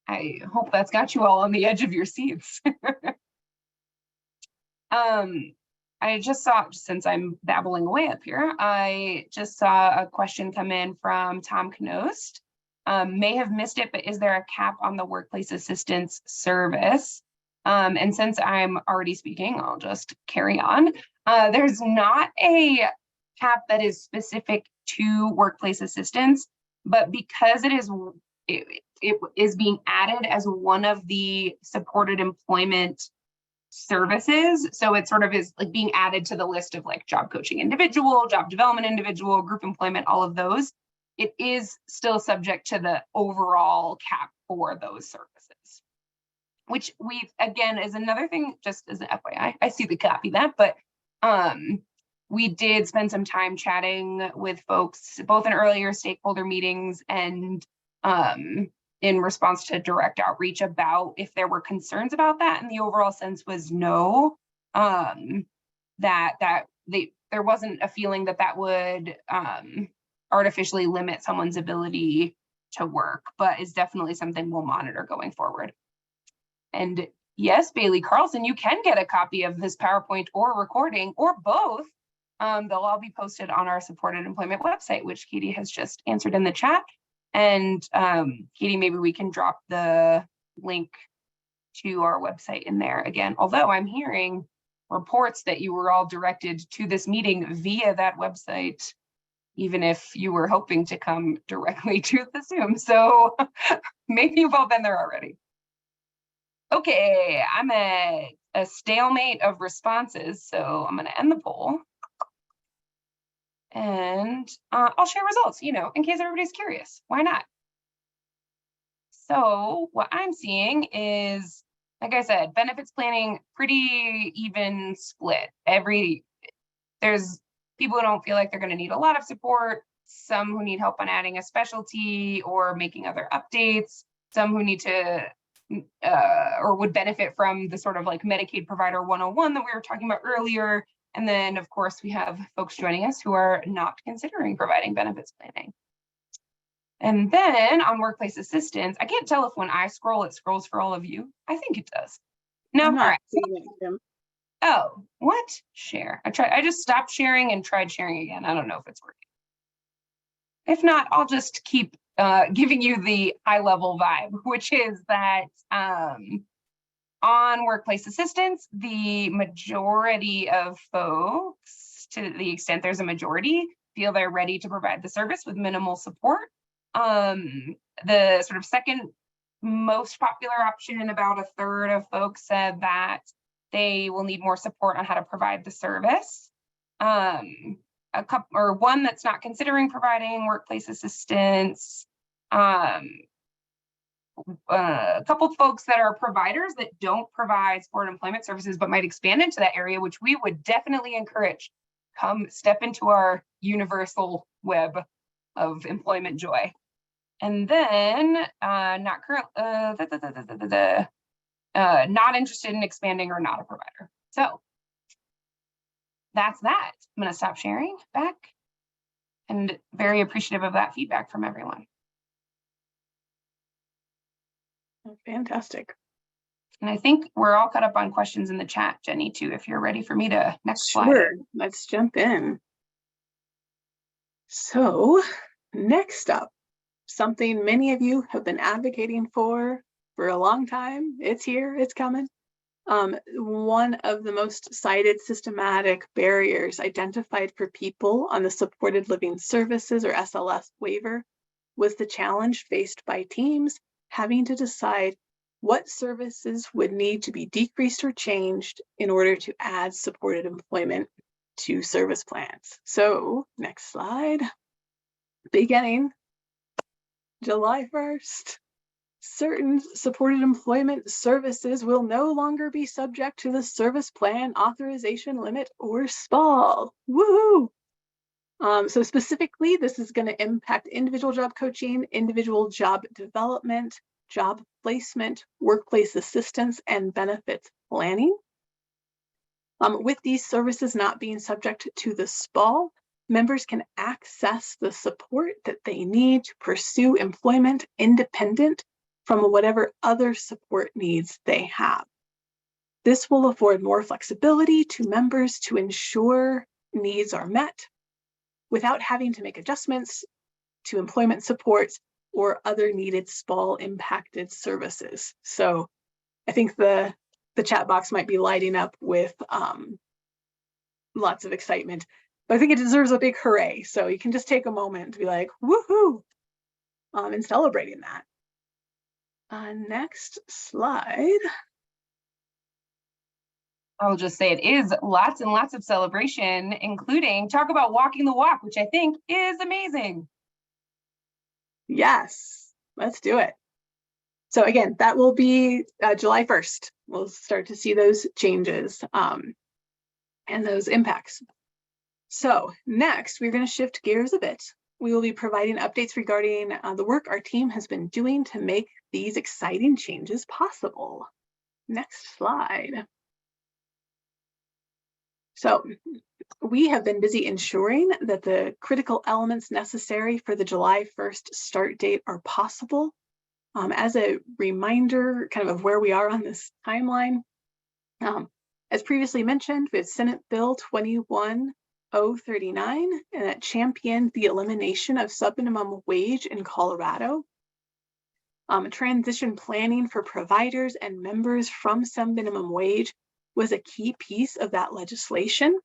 A: I hope that's got you all on the edge of your seats. I just saw, since I'm babbling away up here, I just saw a question come in from Tom Knost. May have missed it, but is there a cap on the workplace assistance service? And since I'm already speaking, I'll just carry on. There's not a cap that is specific to workplace assistance, but because it is being added as one of the supported employment services, so it sort of is like being added to the list of like job coaching individual, job development individual, group employment, all of those, it is still subject to the overall cap for those services, which we, again, is another thing, just as an FYI, I see the copy that, but we did spend some time chatting with folks, both in earlier stakeholder meetings and in response to direct outreach about if there were concerns about that, and the overall sense was no, there wasn't a feeling that would artificially limit someone's ability to work, but is definitely something we'll monitor going forward. And yes, Bailey Carlson, you can get a copy of this PowerPoint or recording or both. They'll all be posted on our supported employment website, which Katie has just answered in the chat. And Katie, maybe we can drop the link to our website in there again, although I'm hearing reports that you were all directed to this meeting via that website, even if you were hoping to come directly to the Zoom. So maybe you've all been there already. Okay, I'm at a stalemate of responses, so I'm going to end the poll. And I'll share results, you know, in case everybody's curious. Why not? So what I'm seeing is, like I said, benefits planning, pretty even split. There's people who don't feel like they're going to need a lot of support, some who need help on adding a specialty or making other updates, some who need to or would benefit from the sort of like Medicaid Provider 101 that we were talking about earlier. And then, of course, we have folks joining us who are not considering providing benefits planning. And then on workplace assistance, I can't tell if when I scroll, it scrolls for all of you. I think it does. No, all right. Oh, what? Share. I just stopped sharing and tried sharing again. I don't know if it's working. If not, I'll just keep giving you the high level vibe, which is that on workplace assistance, the majority of folks, to the extent there's a majority, feel they're ready to provide the service with minimal support. The sort of second most popular option, about a third of folks said that they will need more support on how to provide the service. One that's not considering providing workplace assistance. A couple of folks that are providers that don't provide supported employment services but might expand into that area, which we would definitely encourage. Come step into our universal web of employment joy. And then not interested in expanding or not a provider. So that's that. I'm going to stop sharing back, and very appreciative of that feedback from everyone.
B: Fantastic.
A: And I think we're all caught up on questions in the chat, Jenny, too, if you're ready for me to next slide.
B: Sure, let's jump in. So next up, something many of you have been advocating for a long time. It's here, it's coming. One of the most cited systematic barriers identified for people on the Supported Living Services or SLS waiver was the challenge faced by teams having to decide what services would need to be decreased or changed in order to add supported employment to service plans. So next slide. Beginning July 1st, certain supported employment services will no longer be subject to the service plan authorization limit or SPAL. Woohoo! So specifically, this is going to impact individual job coaching, individual job development, job placement, workplace assistance, and benefits planning. With these services not being subject to the SPAL, members can access the support that they need to pursue employment independent from whatever other support needs they have. This will afford more flexibility to members to ensure needs are met without having to make adjustments to employment supports or other needed SPAL impacted services. So I think the chat box might be lighting up with lots of excitement, but I think it deserves a big hooray. So you can just take a moment to be like, woohoo, and celebrating that. Next slide.
A: I'll just say it is lots and lots of celebration, including talk about walking the walk, which I think is amazing.
B: Yes, let's do it. So again, that will be July 1st. We'll start to see those changes and those impacts. So next, we're going to shift gears a bit. We will be providing updates regarding the work our team has been doing to make these exciting changes possible. Next slide. So we have been busy ensuring that the critical elements necessary for the July 1st start date are possible. As a reminder kind of where we are on this timeline, as previously mentioned, we have Senate Bill 21039, and that championed the elimination of subminimum wage in Colorado. Transition planning for providers and members from subminimum wage was a key piece of that legislation.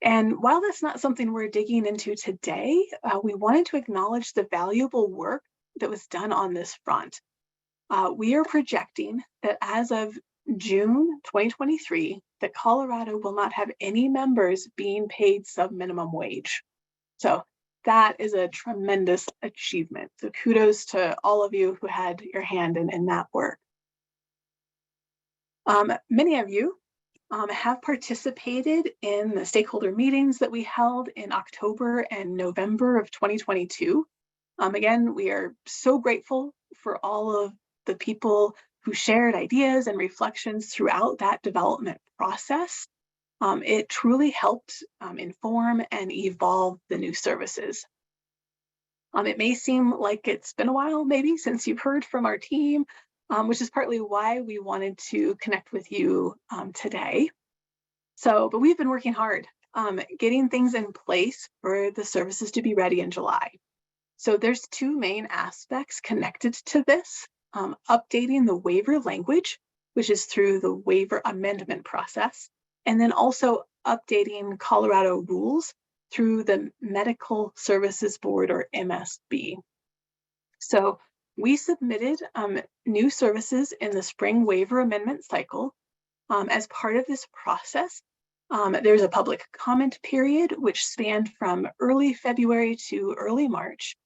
B: And while that's not something we're digging into today, we wanted to acknowledge the valuable work that was done on this front. We are projecting that as of June 2023, that Colorado will not have any members being paid subminimum wage. So that is a tremendous achievement. So kudos to all of you who had your hand in that work. Many of you have participated in the stakeholder meetings that we held in October and November of 2022. Again, we are so grateful for all of the people who shared ideas and reflections throughout that development process. It truly helped inform and evolve the new services. It may seem like it's been a while maybe since you've heard from our team, which is partly why we wanted to connect with you today. But we've been working hard getting things in place for the services to be ready in July. So there's two main aspects connected to this. Updating the waiver language, which is through the waiver amendment process, and then also updating Colorado rules through the Medical Services Board, or MSB. So we submitted new services in the spring waiver amendment cycle. As part of this process, there's a public comment period which spanned from early February to early March.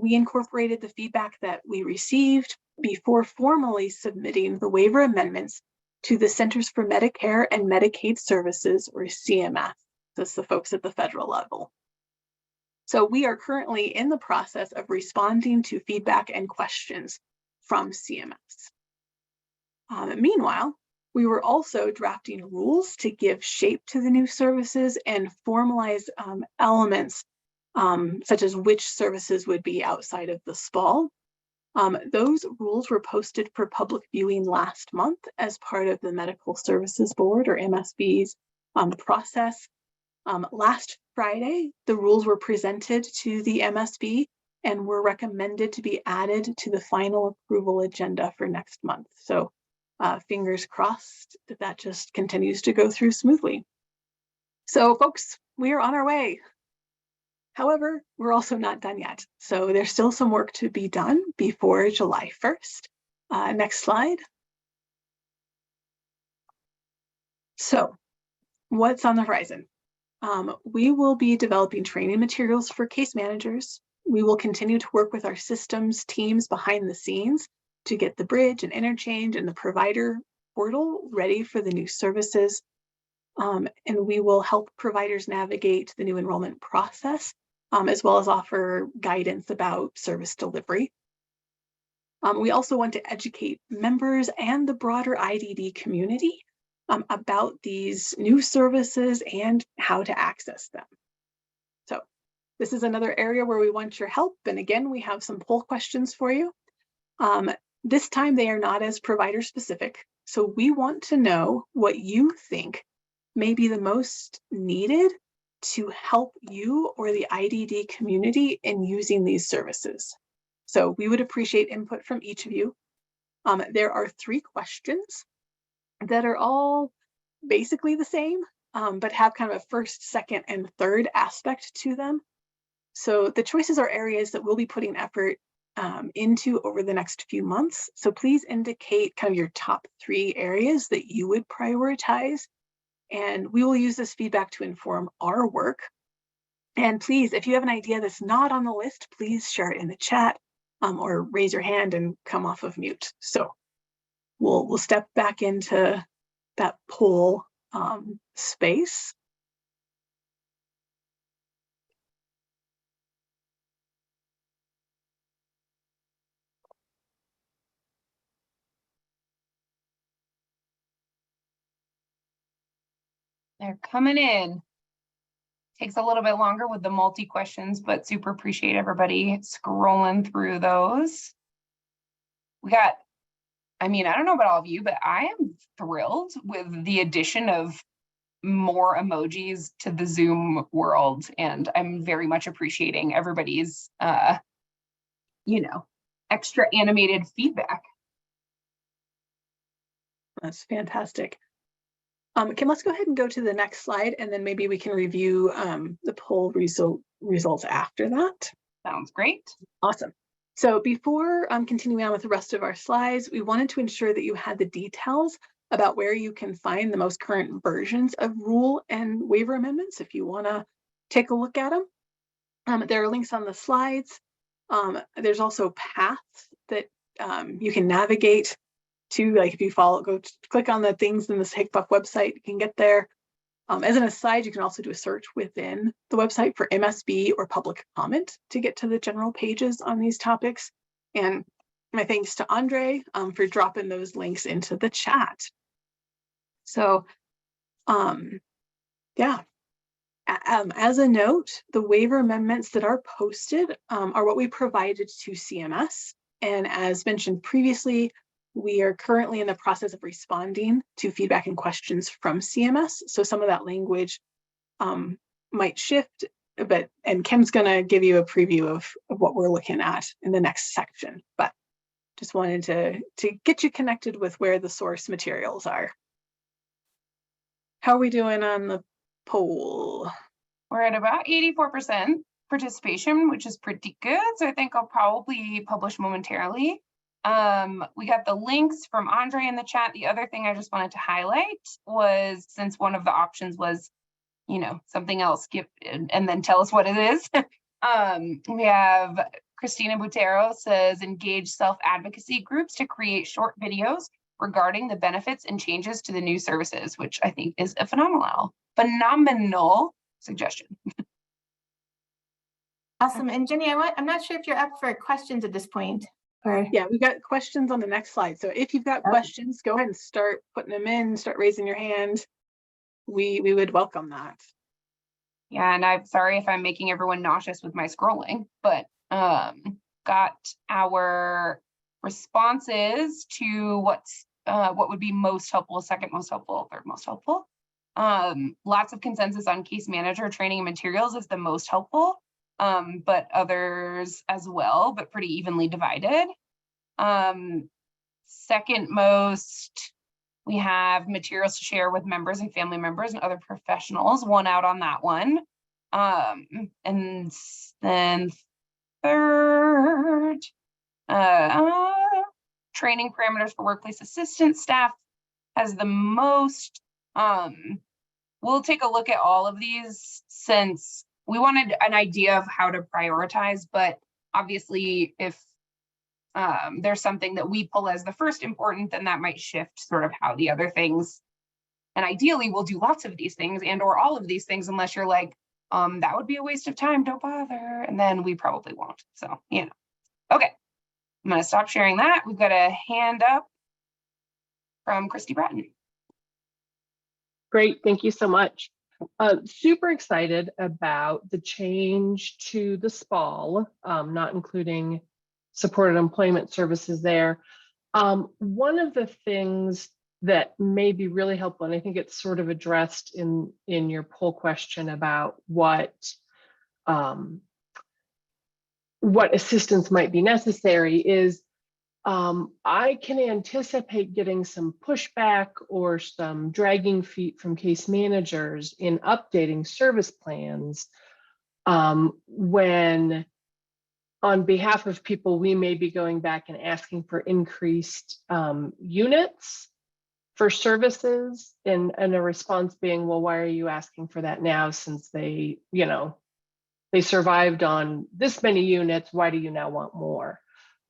B: We incorporated the feedback that we received before formally submitting the waiver amendments to the Centers for Medicare and Medicaid Services, or CMS. That's the folks at the federal level. So we are currently in the process of responding to feedback and questions from CMS. Meanwhile, we were also drafting rules to give shape to the new services and formalize elements such as which services would be outside of the SPAL. Those rules were posted for public viewing last month as part of the Medical Services Board, or MSB's process. Last Friday, the rules were presented to the MSB and were recommended to be added to the final approval agenda for next month. So fingers crossed that just continues to go through smoothly. So folks, we are on our way. However, we're also not done yet. So there's still some work to be done before July 1st. Next slide. So what's on the horizon? We will be developing training materials for case managers. We will continue to work with our systems teams behind the scenes to get the bridge and interchange and the provider portal ready for the new services. And we will help providers navigate the new enrollment process, as well as offer guidance about service delivery. We also want to educate members and the broader IDD community about these new services and how to access them. So this is another area where we want your help. And again, we have some poll questions for you. This time they are not as provider specific. So we want to know what you think may be the most needed to help you or the IDD community in using these services. So we would appreciate input from each of you. There are 3 questions that are all basically the same, but have kind of a first, second, and third aspect to them. So the choices are areas that we'll be putting effort into over the next few months. So please indicate kind of your top 3 areas that you would prioritize. And we will use this feedback to inform our work. And please, if you have an idea that's not on the list, please share it in the chat or raise your hand and come off of mute. So we'll step back into that poll space.
A: They're coming in. Takes a little bit longer with the multi questions, but super appreciate everybody scrolling through those. we got, I mean, I don't know about all of you, but I am thrilled with the addition of more emojis to the Zoom world. And I'm very much appreciating everybody's, extra animated feedback.
B: That's fantastic. Kim, let's go ahead and go to the next slide, and then maybe we can review the poll results after that.
A: Sounds great.
B: Awesome. So before continuing on with the rest of our slides, we wanted to ensure that you had the details about where you can find the most current versions of rule and waiver amendments if you want to take a look at them. There are links on the slides. There's also paths that you can navigate to, like if you click on the things in the HCPF website, you can get there. As an aside, you can also do a search within the website for MSB or public comment to get to the general pages on these topics. And my thanks to Andre for dropping those links into the chat. So, yeah. As a note, the waiver amendments that are posted are what we provided to CMS. And as mentioned previously, we are currently in the process of responding to feedback and questions from CMS. So some of that language might shift, and Kim's gonna give you a preview of what we're looking at in the next section, but just wanted to get you connected with where the source materials are. How are we doing on the poll?
A: We're at about 84% participation, which is pretty good. So I think I'll probably publish momentarily. We got the links from Andre in the chat. The other thing I just wanted to highlight was, since one of the options was, something else, and then tell us what it is. We have Christina Butero says, engage self-advocacy groups to create short videos regarding the benefits and changes to the new services, which I think is a phenomenal suggestion.
D: Awesome. And Jenny, I'm not sure if you're up for questions at this point. Or...
B: Yeah, we've got questions on the next slide. So if you've got questions, go ahead and start putting them in, start raising your hand. We would welcome that.
A: Yeah, and I'm sorry if I'm making everyone nauseous with my scrolling, but got our responses to what would be most helpful, second most helpful, third most helpful. Lots of consensus on case manager training and materials is the most helpful. But others as well, but pretty evenly divided. Second most, we have materials to share with members and family members and other professionals, one out on that one. And then third, training parameters for workplace assistant staff has the most. We'll take a look at all of these since we wanted an idea of how to prioritize, but obviously if there's something that we pull as the first important, then that might shift sort of how the other things, and ideally we'll do lots of these things and or all of these things, unless you're like, that would be a waste of time, don't bother, and then we probably won't. So, Okay, I'm gonna stop sharing that. We've got a hand up from Christy Bratton.
F: Great, thank you so much. Super excited about the change to the SPAL, not including supported employment services there. One of the things that may be really helpful, and I think it's sort of addressed in your poll question about what assistance might be necessary, is I can anticipate getting some pushback or some dragging feet from case managers in updating service plans when, on behalf of people, we may be going back and asking for increased units for services, and a response being, well, why are you asking for that now, since they survived on this many units, why do you now want more?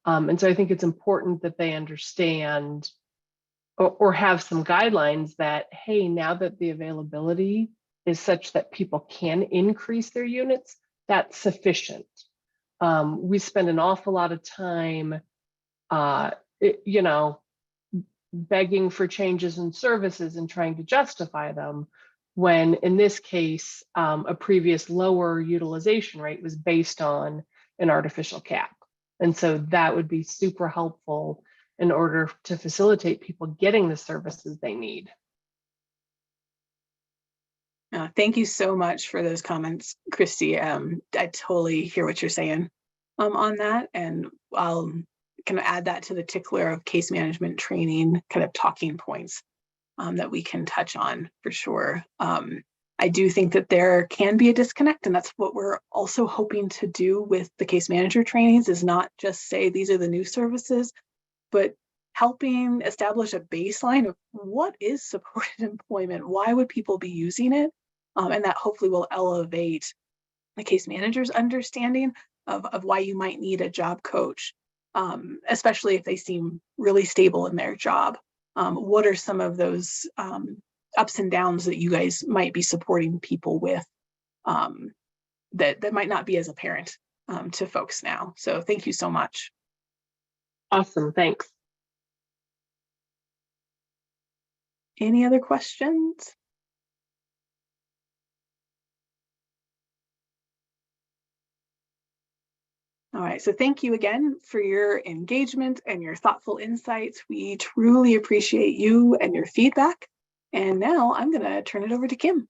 F: And so I think it's important that they understand or have some guidelines that, hey, now that the availability is such that people can increase their units, that's sufficient. We spend an awful lot of time, begging for changes in services and trying to justify them, when in this case, a previous lower utilization rate was based on an artificial cap. And so that would be super helpful in order to facilitate people getting the services they need.
B: Thank you so much for those comments, Christy. I totally hear what you're saying on that, and I'll kind of add that to the tickler of case management training kind of talking points that we can touch on for sure. I do think that there can be a disconnect, and that's what we're also hoping to do with the case manager trainings, is not just say these are the new services, but helping establish a baseline of what is supported employment, why would people be using it, and that hopefully will elevate the case manager's understanding of why you might need a job coach, especially if they seem really stable in their job. What are some of those ups and downs that you guys might be supporting people with that might not be as apparent to folks now? So thank you so much.
F: Awesome, thanks.
B: Any other questions? All right, so thank you again for your engagement and your thoughtful insights. We truly appreciate you and your feedback. And now I'm going to turn it over to Kim.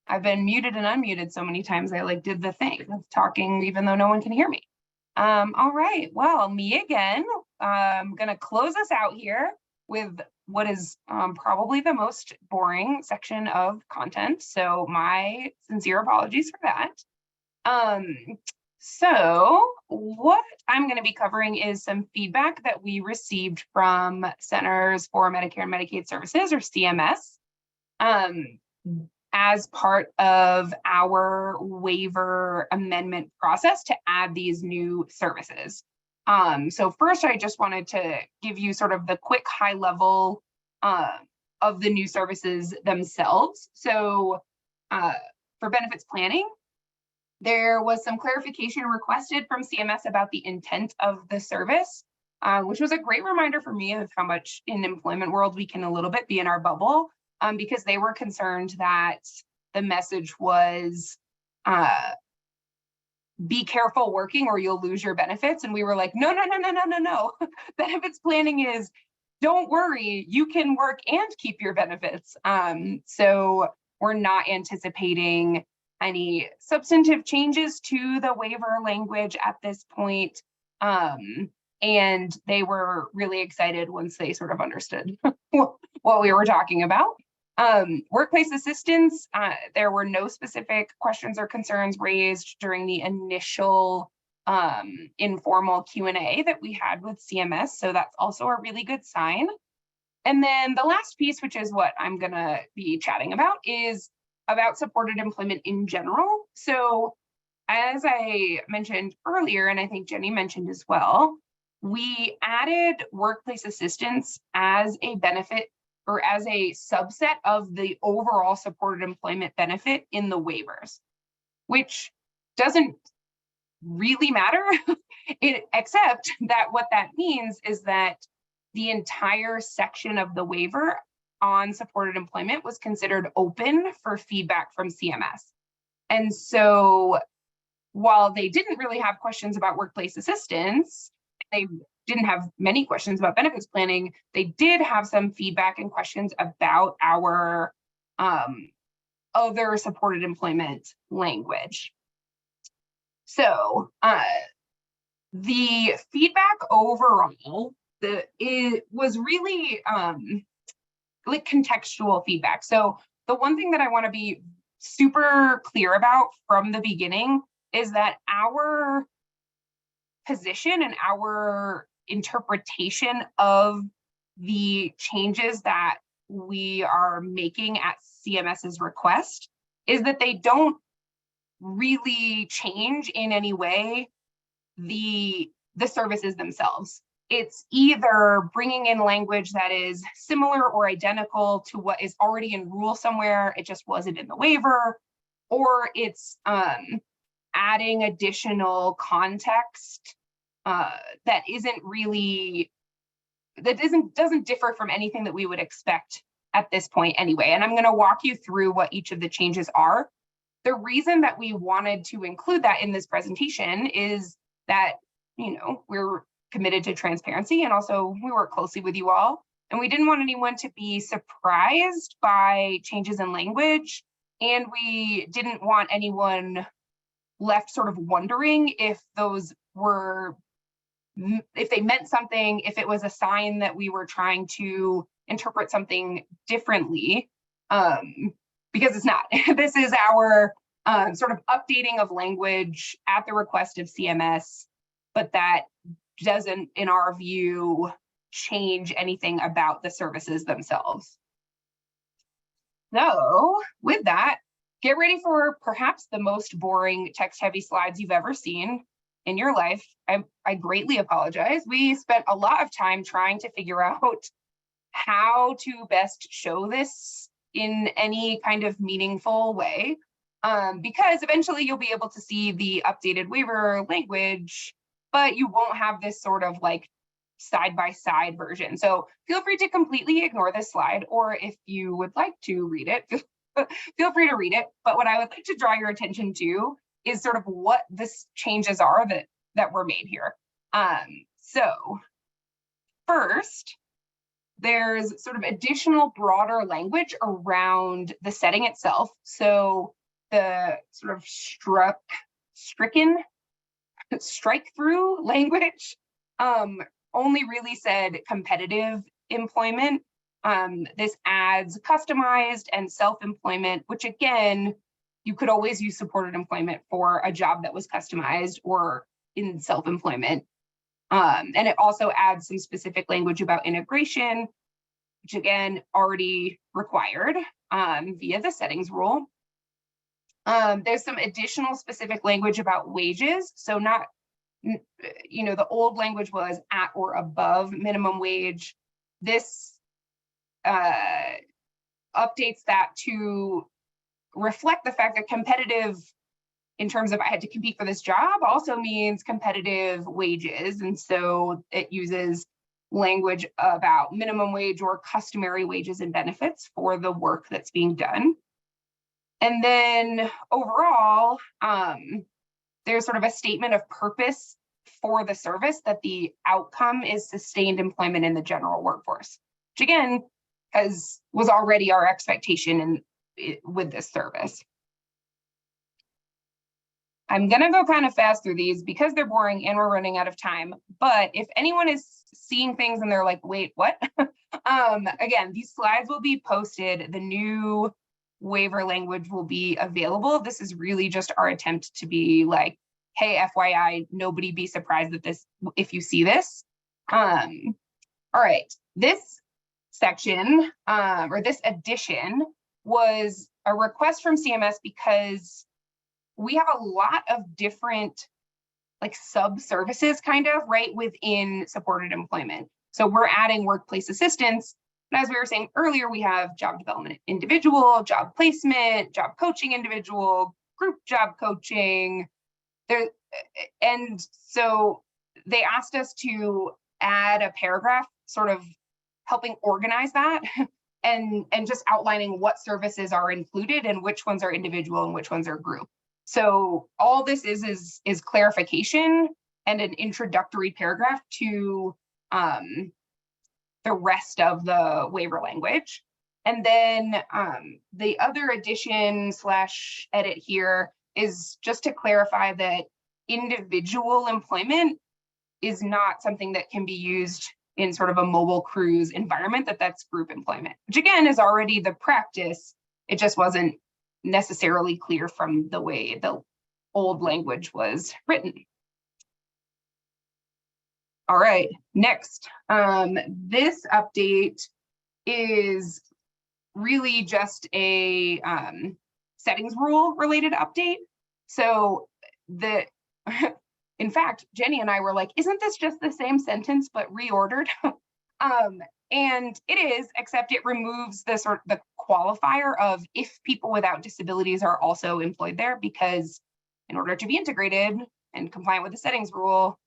A: I've been muted and unmuted so many times I like did the thing of talking even though no one can hear me. All right, well, me again. I'm gonna close us out here with what is probably the most boring section of content. So my sincere apologies for that. So what I'm gonna be covering is some feedback that we received from Centers for Medicare and Medicaid Services, or CMS, as part of our waiver amendment process to add these new services. So first, I just wanted to give you sort of the quick high level of the new services themselves. So for benefits planning, there was some clarification requested from CMS about the intent of the service, which was a great reminder for me of how much in the employment world we can a little bit be in our bubble. Because they were concerned that the message was, be careful working or you'll lose your benefits. And we were like, no. Benefits planning is, don't worry, you can work and keep your benefits. So we're not anticipating any substantive changes to the waiver language at this point. And they were really excited once they sort of understood what we were talking about. Workplace assistance, there were no specific questions or concerns raised during the initial informal Q&A that we had with CMS, so that's also a really good sign. And then the last piece, which is what I'm gonna be chatting about, is about supported employment in general. So as I mentioned earlier, and I think Jenny mentioned as well, we added workplace assistance as a benefit or as a subset of the overall supported employment benefit in the waivers, which doesn't really matter, except that what that means is that the entire section of the waiver on supported employment was considered open for feedback from CMS. And so while they didn't really have questions about workplace assistance, they didn't have many questions about benefits planning, they did have some feedback and questions about our other supported employment language. So the feedback overall, it was really like contextual feedback. So the one thing that I want to be super clear about from the beginning is that our position and our interpretation of the changes that we are making at CMS's request is that they don't really change in any way the services themselves. It's either bringing in language that is similar or identical to what is already in rule somewhere, it just wasn't in the waiver, or it's adding additional context that isn't really, that doesn't differ from anything that we would expect at this point anyway. And I'm going to walk you through what each of the changes are. The reason that we wanted to include that in this presentation is that, we're committed to transparency, and also we work closely with you all. And we didn't want anyone to be surprised by changes in language. And we didn't want anyone left sort of wondering if those were, if they meant something, if it was a sign that we were trying to interpret something differently, because it's not. This is our sort of updating of language at the request of CMS, but that doesn't, in our view, change anything about the services themselves. So with that, get ready for perhaps the most boring text-heavy slides you've ever seen in your life. I greatly apologize. We spent a lot of time trying to figure out how to best show this in any kind of meaningful way, because eventually you'll be able to see the updated waiver language, but you won't have this sort of like side-by-side version. So feel free to completely ignore this slide, or if you would like to read it, feel free to read it. But what I would like to draw your attention to is sort of what the changes are that were made here. So first, there's sort of additional broader language around the setting itself. So the sort of strike-through language only really said competitive employment. This adds customized and self-employment, which again, you could always use supported employment for a job that was customized or in self-employment. And it also adds some specific language about integration, which again, already required via the settings rule. There's some additional specific language about wages. So not, the old language was at or above minimum wage. This updates that to reflect the fact that competitive, in terms of I had to compete for this job, also means competitive wages. And so it uses language about minimum wage or customary wages and benefits for the work that's being done. And then overall, there's sort of a statement of purpose for the service that the outcome is sustained employment in the general workforce, which again, was already our expectation with this service. I'm gonna go kind of fast through these because they're boring and we're running out of time. But if anyone is seeing things and they're like, wait, what? Again, these slides will be posted. The new waiver language will be available. This is really just our attempt to be like, hey, FYI, nobody be surprised at this if you see this. All right, this section or this addition was a request from CMS because we have a lot of different like sub-services kind of right within supported employment. So we're adding workplace assistance. And as we were saying earlier, we have job development individual, job placement, job coaching individual, group job coaching. And so they asked us to add a paragraph sort of helping organize that and just outlining what services are included and which ones are individual and which ones are group. So all this is clarification and an introductory paragraph to the rest of the waiver language. And then the other addition / edit here is just to clarify that individual employment is not something that can be used in sort of a mobile cruise environment, that's group employment, which again is already the practice. It just wasn't necessarily clear from the way the old language was written. All right, next, this update is really just a settings rule related update. So in fact, Jenny and I were like, isn't this just the same sentence but reordered? And it is, except it removes the qualifier of if people without disabilities are also employed there, because in order to be integrated and compliant with the settings rule,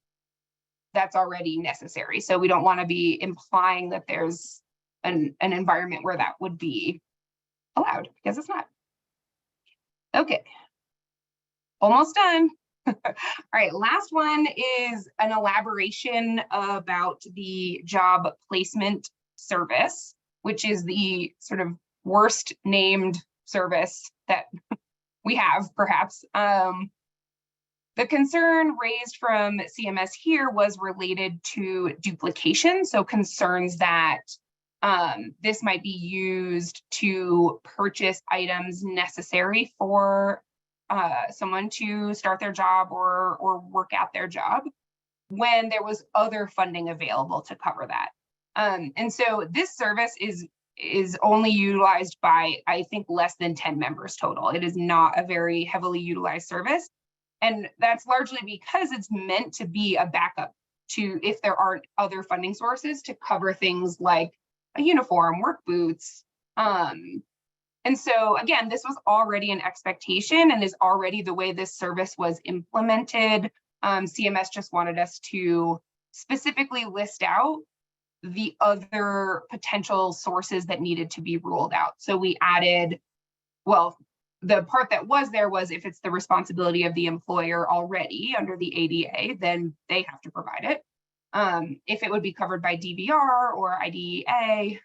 A: that's already necessary. So we don't want to be implying that there's an environment where that would be allowed, because it's not. Okay, Almost done. All right, last one is an elaboration about the job placement service, which is the sort of worst named service that we have, perhaps. The concern raised from CMS here was related to duplication, so concerns that this might be used to purchase items necessary for someone to start their job or work at their job when there was other funding available to cover that. And so this service is only utilized by, I think, less than 10 members total. It is not a very heavily utilized service. And that's largely because it's meant to be a backup to if there aren't other funding sources to cover things like a uniform, work boots. And so again, this was already an expectation and is already the way this service was implemented. CMS just wanted us to specifically list out the other potential sources that needed to be ruled out. So we added, well, the part that was there was if it's the responsibility of the employer already under the ADA, then they have to provide it. If it would be covered by DVR or IDEA,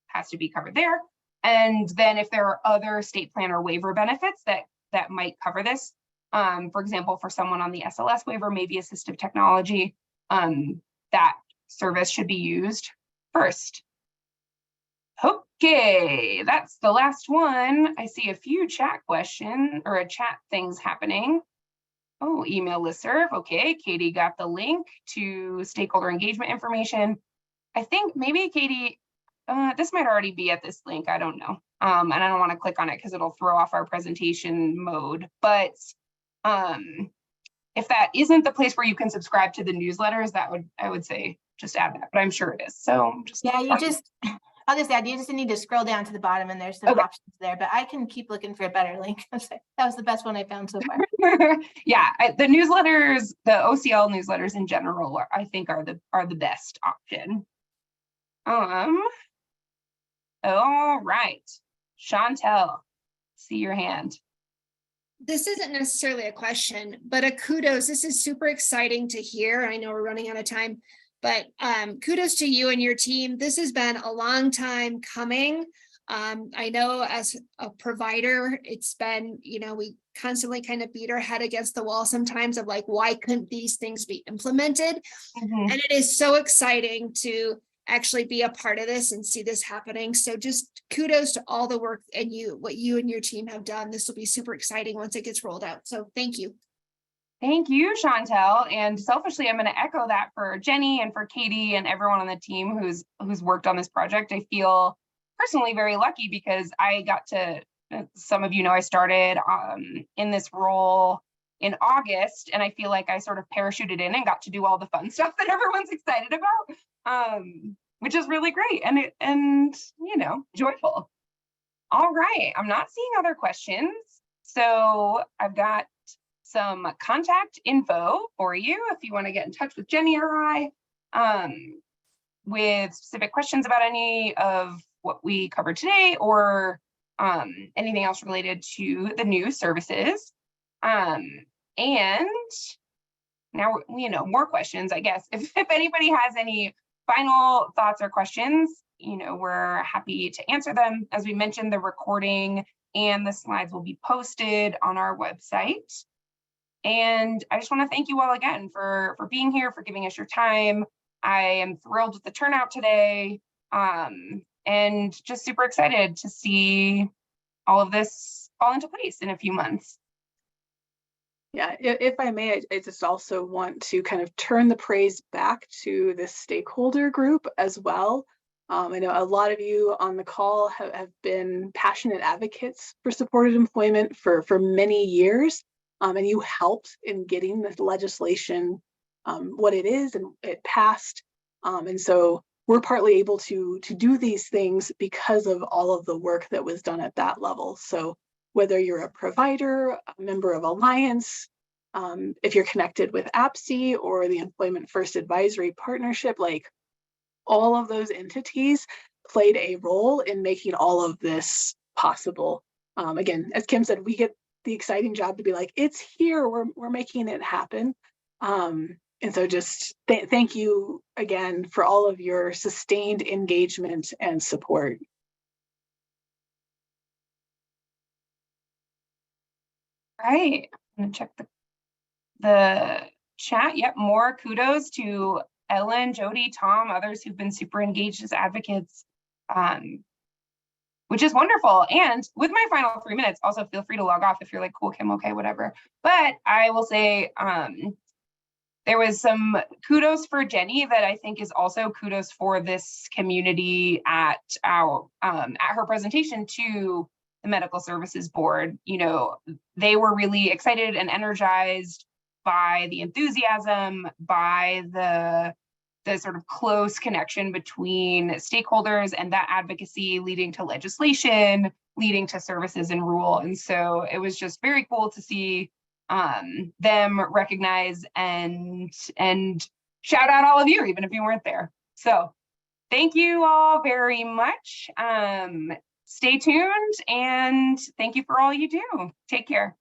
A: has to be covered there. And then if there are other state plan or waiver benefits that might cover this, for example, for someone on the SLS waiver, maybe assistive technology, that service should be used first. Okay, that's the last one. I see a few chat questions or chat things happening. Oh, email listserv. Okay, Katie got the link to stakeholder engagement information. I think maybe Katie, this might already be at this link. I don't know. And I don't want to click on it because it'll throw off our presentation mode. But if that isn't the place where you can subscribe to the newsletters, I would say just add that. But I'm sure it is. So just
D: I'll just add, you just need to scroll down to the bottom and there's some options there, but I can keep looking for a better link. That was the best one I found so far.
A: Yeah, the newsletters, the OCL newsletters in general, I think are the best option. All right, Chantel, see your hand.
E: This isn't necessarily a question, but a kudos. This is super exciting to hear. I know we're running out of time. But kudos to you and your team. This has been a long time coming. I know as a provider, it's been, we constantly kind of beat our head against the wall sometimes of like, why couldn't these things be implemented? And it is so exciting to actually be a part of this and see this happening. So just kudos to all the work and what you and your team have done. This will be super exciting once it gets rolled out. So thank you.
A: Thank you, Chantel. And selfishly, I'm going to echo that for Jenny and for Katie and everyone on the team who's worked on this project. I feel personally very lucky because I got to, some of you know, I started in this role in August, and I feel like I sort of parachuted in and got to do all the fun stuff that everyone's excited about, which is really great and joyful. All right, I'm not seeing other questions, so I've got some contact info for you if you want to get in touch with Jenny or I with specific questions about any of what we covered today or anything else related to the new services. And now, more questions, I guess. If anybody has any final thoughts or questions, we're happy to answer them. As we mentioned, the recording and the slides will be posted on our website. And I just want to thank you all again for being here, for giving us your time. I am thrilled with the turnout today and just super excited to see all of this fall into place in a few months.
B: Yeah, if I may, I just also want to kind of turn the praise back to the stakeholder group as well. I know a lot of you on the call have been passionate advocates for supported employment for many years. And you helped in getting the legislation what it is, and it passed. And so we're partly able to do these things because of all of the work that was done at that level. So whether you're a provider, a member of Alliance, if you're connected with APSI or the Employment First Advisory Partnership, like all of those entities played a role in making all of this possible. Again, as Kim said, we get the exciting job to be like, it's here, we're making it happen. And so just thank you again for all of your sustained engagement and support.
A: All right, I'm gonna check the chat. Yep, more kudos to Ellen, Jody, Tom, others who've been super engaged as advocates, which is wonderful. And with my final 3 minutes, also feel free to log off if you're like, cool, Kim, okay, whatever. But I will say, there was some kudos for Jenny that I think is also kudos for this community at her presentation to the Medical Services Board. You know, they were really excited and energized by the enthusiasm, by the sort of close connection between stakeholders and that advocacy leading to legislation, leading to services and rule. And so it was just very cool to see them recognize and shout out all of you, even if you weren't there. So thank you all very much. Stay tuned and thank you for all you do. Take care.